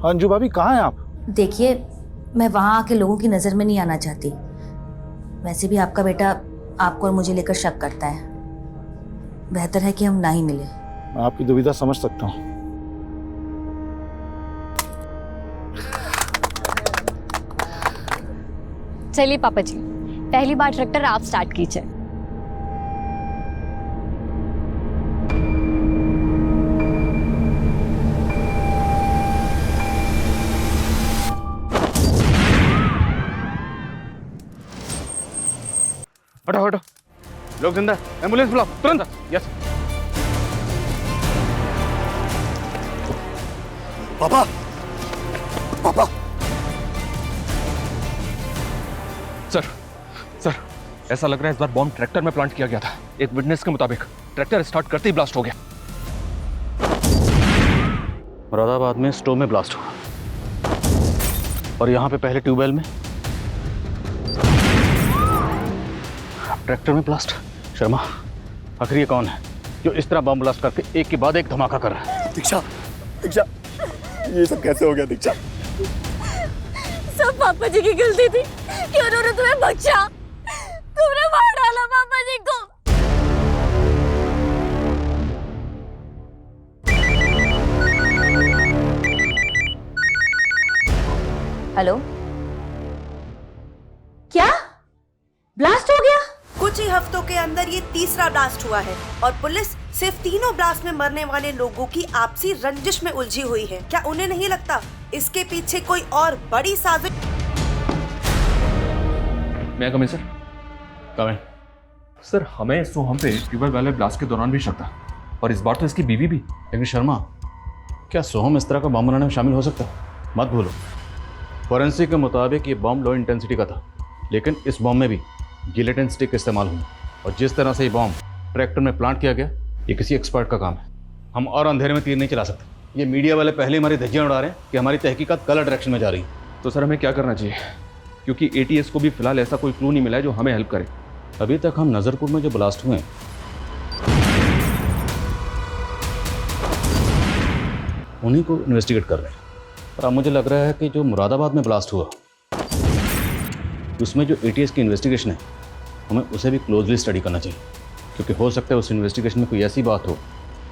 अंजू भाभी कहाँ हैं आप? देखिए, मैं वहाँ आके लोगों की नज़र में नहीं आना चाहती। वैसे भी आपका बेटा आपको और मुझे लेकर शक करता है। बेहतर है कि हम ना ही मिले। मैं आपकी दुविधा समझ सकता हूँ। चलिए पापा जी, पहली बार ट्रैक्टर आप स्टार्ट कीजिए। हटो हटो, लोग जिंदा, एम्बुलेंस बुलाओ तुरंत। यस पापा, पापा। सर ऐसा लग रहा है इस बार बॉम्ब ट्रैक्टर में प्लांट किया गया था। एक विटनेस के मुताबिक ट्रैक्टर स्टार्ट करते ही ब्लास्ट हो गया। मुरादाबाद में स्टोव में ब्लास्ट हुआ, और यहाँ पे पहले ट्यूबवेल में, ट्रैक्टर में ब्लास्ट। शर्मा, आखिर ये कौन है जो इस तरह बम ब्लास्ट करके एक के बाद एक धमाका कर रहा है? दीक्षा, दीक्षा, ये सब कैसे हो गया दीक्षा? सब पापा जी की गलती थी कि उन्होंने तुम्हें बचा। तुमने मार डाला पापा जी को। हेलो, क्या ब्लास्ट हो गया? कुछ ही हफ्तों के अंदर ये तीसरा ब्लास्ट हुआ है और पुलिस सिर्फ तीनों ब्लास्ट में मरने वाले लोगों की आपसी रंजिश में उलझी हुई है। क्या उन्हें नहीं लगता इसके पीछे कोई और बड़ी साजिश? मैं कम इन सर? कम इन। सर हमें सोहम पे ट्यूबवेल वाले ब्लास्ट के दौरान भी शक था, और इस बार तो इसकी बीवी भी। लेकिन शर्मा, क्या सोहम इस तरह का बम बनाने में शामिल हो सकता है? मत भूलो, फॉरेंसिक के मुताबिक ये बम लो इंटेंसिटी का था, लेकिन इस बम में भी गिलेटिन स्टिक इस्तेमाल हुई, और जिस तरह से ये बॉम्ब ट्रैक्टर में प्लांट किया गया, ये किसी एक्सपर्ट का काम है। हम और अंधेरे में तीर नहीं चला सकते। ये मीडिया वाले पहले हमारी धज्जियां उड़ा रहे हैं कि हमारी तहकीकात गलत डायरेक्शन में जा रही है। तो सर हमें क्या करना चाहिए? क्योंकि एटीएस को भी फिलहाल ऐसा कोई क्लू नहीं मिला है जो हमें हेल्प करे। अभी तक हम नज़रपुर में जो ब्लास्ट हुए हैं उन्हीं को इन्वेस्टिगेट कर रहे हैं, पर अब मुझे लग रहा है कि जो मुरादाबाद में ब्लास्ट हुआ उसमें जो एटीएस की इन्वेस्टिगेशन है, हमें उसे भी क्लोजली स्टडी करना चाहिए, क्योंकि हो सकता है उस इन्वेस्टिगेशन में कोई ऐसी बात हो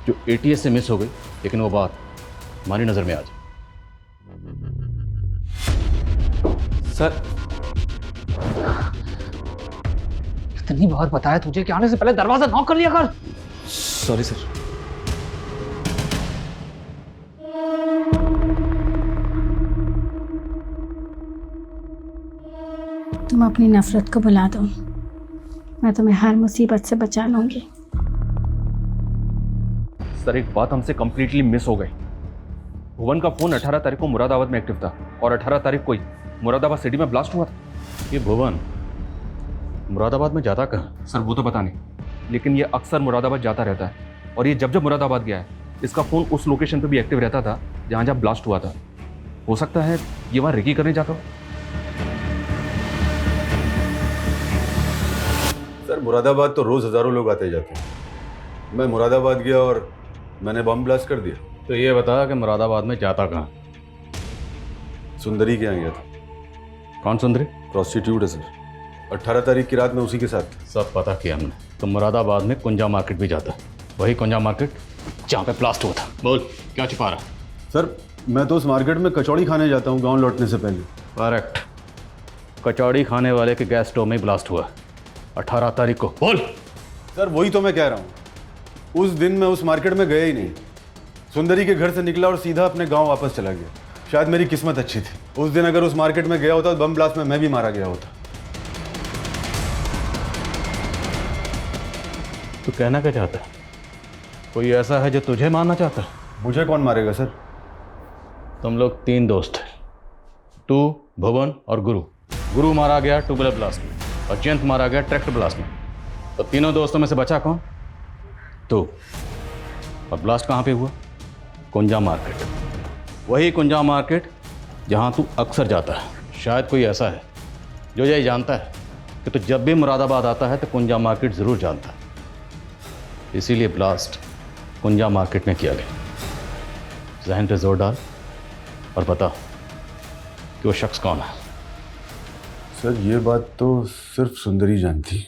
जो एटीएस से मिस हो गई, लेकिन वो बात हमारी नज़र में आ जाए। सर, इतनी बार बताया तुझे कि आने से पहले दरवाजा नॉक कर लिया कर। Sorry sir. तुम अपनी नफरत को भुला दो, मैं तुम्हें हर मुसीबत से बचा लूंगी। सर एक बात हमसे कंप्लीटली मिस हो गई। भुवन का फोन 18 तारीख को मुरादाबाद में एक्टिव था, और 18 तारीख को ही मुरादाबाद सिटी में ब्लास्ट हुआ था। ये भुवन मुरादाबाद में जाता कहाँ? सर वो तो पता नहीं, लेकिन ये अक्सर मुरादाबाद जाता रहता है, और ये जब जब मुरादाबाद गया है इसका फ़ोन उस लोकेशन पे भी एक्टिव रहता था जहाँ जहाँ ब्लास्ट हुआ था। हो सकता है ये वहाँ रेकी करने जाता हो। सर मुरादाबाद तो रोज़ हज़ारों लोग आते जाते हैं। मैं मुरादाबाद गया और मैंने बम ब्लास्ट कर दिया। तो ये बता कि मुरादाबाद में जाता कहाँ? सुंदरी के यहाँ गया था। कौन सुंदरी? प्रोस्टिट्यूट है सर। 18 तारीख की रात में उसी के साथ। सब पता किया हमने। तो मुरादाबाद में कुंजा मार्केट भी जाता है, वही कुंजा मार्केट जहाँ पे ब्लास्ट हुआ था। बोल क्या छिपा रहा? सर मैं तो उस मार्केट में कचौड़ी खाने जाता हूँ गांव लौटने से पहले। करेक्ट, कचौड़ी खाने वाले के गैस स्टोव में ब्लास्ट हुआ 18 तारीख को। बोल। सर वही तो मैं कह रहा हूँ, उस दिन मैं उस मार्केट में गया ही नहीं। सुंदरी के घर से निकला और सीधा अपने गांव वापस चला गया। शायद मेरी किस्मत अच्छी थी। उस दिन अगर उस मार्केट में गया होता तो बम ब्लास्ट में मैं भी मारा गया होता। तू कहना क्या चाहता है? कोई ऐसा है जो तुझे मारना चाहता है? मुझे कौन मारेगा सर? तुम लोग 3 दोस्त हैं, तू, भुवन और गुरु। गुरु मारा गया ट्यूबवेल ब्लास्ट में और जयंत मारा गया ट्रैक्टर ब्लास्ट में। तो तीनों दोस्तों में से बचा कौन? तू। और ब्लास्ट कहाँ पे हुआ? कुंजा मार्केट। वही कुंजा मार्केट जहाँ तू अक्सर जाता है। शायद कोई ऐसा है जो ये जानता है कि तू जब भी मुरादाबाद आता है तो कुंजा मार्केट ज़रूर जानता है, इसीलिए ब्लास्ट कुंजा मार्केट में किया गया। जहन पे जोर डाल और बता कि वो शख्स कौन है। सर ये बात तो सिर्फ सुंदरी जानती।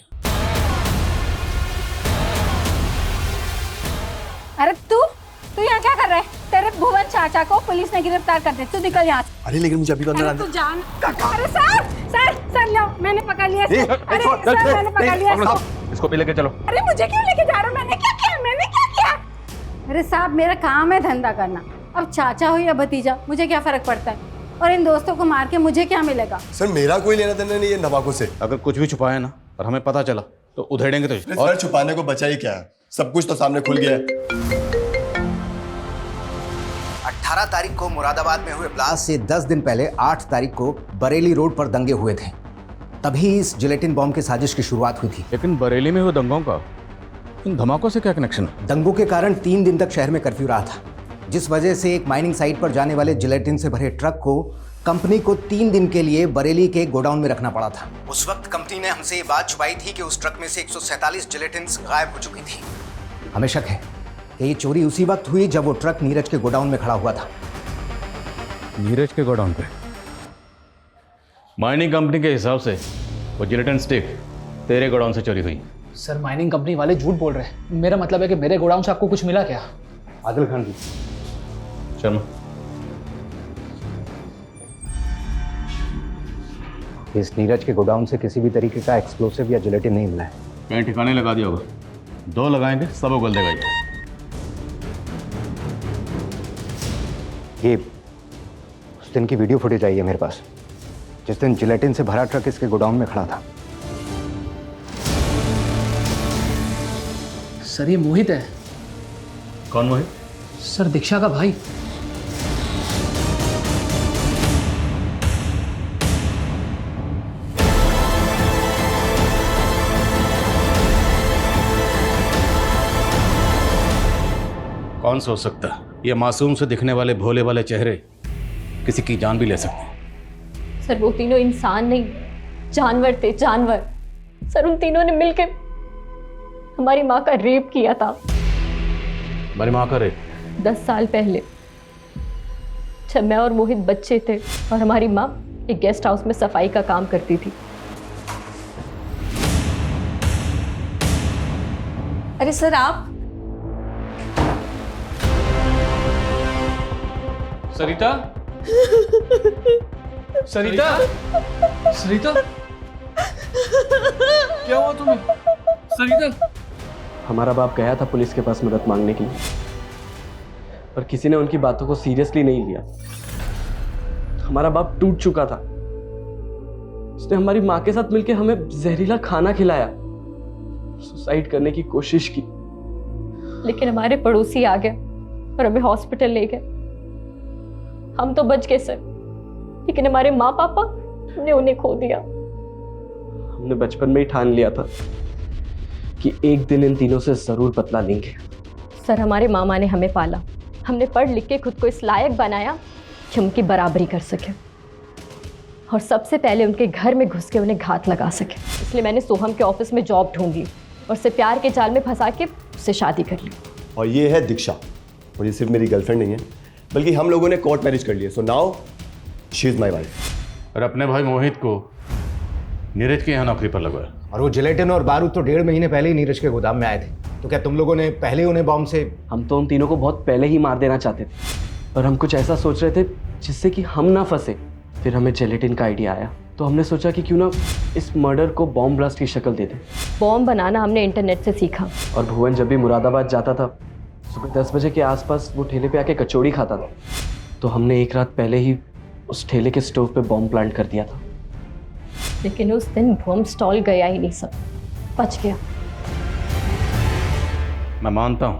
अरे तू यहाँ क्या कर रहा है? तेरे भुवन चाचा को पुलिस ने गिरफ्तार कर दिया, तू निकल यहाँ से। अरे लेकिन मुझे अभी तो अंदर तू जान। अरे सर लो, मैंने पकड़ लिया। अरे सर मैंने पकड़ लिया। इसको भी लेके चलो। अरे मुझे क्यों लेके जा रहे हो? मैंने क्या किया? अरे साहब मेरा काम है धंधा करना, अब चाचा हो या भतीजा मुझे क्या फर्क पड़ता है? और इन दोस्तों को मार के मुझे क्या मिलेगा? सर मेरा कोई लेना देना नहीं है धमाकों से। अगर कुछ भी छुपाया ना और हमें पता चला तो उधेड़ेंगे तुझे। और छुपाने को बचा ही क्या है, सब कुछ तो सामने खुल गया है। 18 तारीख को मुरादाबाद में हुए ब्लास्ट से 10 दिन पहले 8 तारीख को बरेली रोड पर दंगे हुए थे। तभी इस जिलेटिन बॉम्ब की साजिश की शुरुआत हुई थी। लेकिन बरेली में हुए दंगों का इन धमाकों से क्या कनेक्शन है? दंगों के कारण 3 दिन तक शहर में कर्फ्यू रहा था, जिस वजह से एक माइनिंग साइट पर जाने वाले जिलेटिन से भरे ट्रक को कंपनी को 3 दिन के लिए बरेली के गोडाउन में रखना पड़ा था। उस वक्त कंपनी ने हमसे ये बात छुपाई थी कि उस ट्रक में से 147 जिलेटिन्स गायब हो चुकी थी। हमें शक है कि ये चोरी उसी वक्त हुई जब वो ट्रक नीरज के गोडाउन में खड़ा हुआ था। नीरज के गोडाउन पे? माइनिंग कंपनी के हिसाब से वो जिलेटिन स्टिक तेरे गोडाउन से चोरी हुई। सर माइनिंग कंपनी वाले झूठ बोल रहे हैं। मेरा मतलब है कि मेरे गोडाउन से आपको कुछ मिला क्या? आदिल खान जी। शर्मा। इस नीरज के गोडाउन से किसी भी तरीके का एक्सप्लोसिव या जिलेटिन नहीं मिला है। कहीं ठिकाने लगा दिया होगा। 2 लगाएंगे सब उगल देगा ये उस दिन की वीडियो फुटेज आई है मेरे पास, जिस दिन जिलेटिन से भरा ट्रक इसके गोडाउन में खड़ा था। सर ये मोहित है। कौन मोहित? सर दीक्षा का भाई। कौन सोच सकता है ये मासूम से दिखने वाले भोले वाले चेहरे किसी की जान भी ले सकते हैं। सर वो तीनों इंसान नहीं, जानवर थे, जानवर। सर उन तीनों ने मिलकर हमारी माँ का रेप किया था। हमारी माँ का रेप? 10 साल पहले जब मैं और मोहित बच्चे थे और हमारी माँ एक गेस्ट हाउस में सफाई का काम करती थी। अरे सर आप? सरिता? सरिता? सरिता? क्या हुआ तुम्हें? सरिता? हमारा बाप गया था पुलिस के पास मदद मांगने के लिए, पर किसी ने उनकी बातों को सीरियसली नहीं लिया। हमारा बाप टूट चुका था। उसने हमारी माँ के साथ मिलकर हमें जहरीला खाना खिलाया, सुसाइड करने की कोशिश की। लेकिन हमारे पड़ोसी आ गए और हमें हॉस्पिटल ले गए। हम तो बच गए सर, लेकिन हमारे माँ पापा ने उन्हें खो दिया। हमने बचपन में ही ठान लिया था कि एक दिन इन तीनों से जरूर बदला लेंगे। सर, हमारे मामा ने हमें पाला, हमने पढ़ लिख के खुद को इस लायक बनाया कि उनकी बराबरी कर सके, और सबसे पहले उनके घर में घुस के उन्हें घात लगा सके। इसलिए मैंने सोहम के ऑफिस में जॉब ढूंढ ली और उसे प्यार के जाल में फंसा के उससे शादी कर ली। और ये है दीक्षा, और ये सिर्फ मेरी गर्लफ्रेंड नहीं है, बल्कि हम लोगों ने कोर्ट मैरिज कर लिया। So now she is my wife. और अपने भाई मोहित को नीरज के यहाँ नौकरी पर लगवाया। और वो जिलेटिन और बारूद तो 1.5 महीने पहले ही नीरज के गोदाम में आए थे। तो क्या तुम लोगों ने पहले उन्हें बॉम्ब से? हम तो उन तीनों को बहुत पहले ही मार देना चाहते थे, पर हम कुछ ऐसा सोच रहे थे जिससे कि हम ना फंसे। फिर हमें जिलेटिन का आइडिया आया, तो हमने सोचा कि क्यों ना इस मर्डर को बॉम्ब ब्लास्ट की शक्ल दे दें। बॉम्ब बनाना हमने इंटरनेट से सीखा। और भुवन जब भी मुरादाबाद जाता था, सुबह 10 बजे के आसपास वो ठेले पे आके कचौड़ी खाता था। तो हमने एक रात पहले ही उस ठेले के स्टोव पे बॉम्ब प्लांट कर दिया था। लेकिन उस दिन बॉम्ब स्टॉल गया ही नहीं, सब बच गया। मैं मानता हूं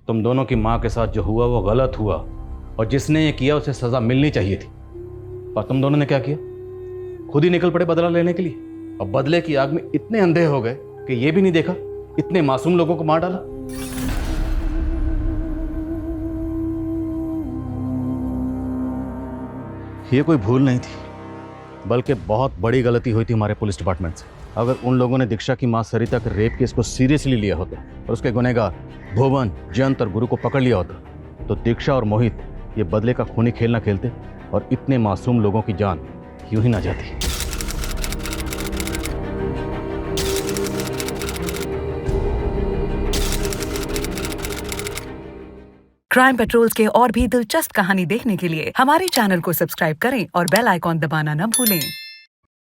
तुम दोनों की मां के साथ जो हुआ वो गलत हुआ, और जिसने ये किया उसे सजा मिलनी चाहिए थी। पर तुम दोनों ने क्या किया? खुद ही निकल पड़े बदला लेने के लिए, और बदले की आग में इतने अंधे हो गए कि ये भी नहीं देखा इतने मासूम लोगों को मार डाला। ये कोई भूल नहीं थी, बल्कि बहुत बड़ी गलती हुई थी हमारे पुलिस डिपार्टमेंट से। अगर उन लोगों ने दीक्षा की मां सरिता के रेप केस को सीरियसली लिया होता और उसके गुनहगार भुवन, जयंत और गुरु को पकड़ लिया होता, तो दीक्षा और मोहित ये बदले का खूनी खेल ना खेलते और इतने मासूम लोगों की जान यूं ही ना जाती। क्राइम पेट्रोल्स के और भी दिलचस्प कहानी देखने के लिए हमारे चैनल को सब्सक्राइब करें और बेल आइकॉन दबाना न भूलें।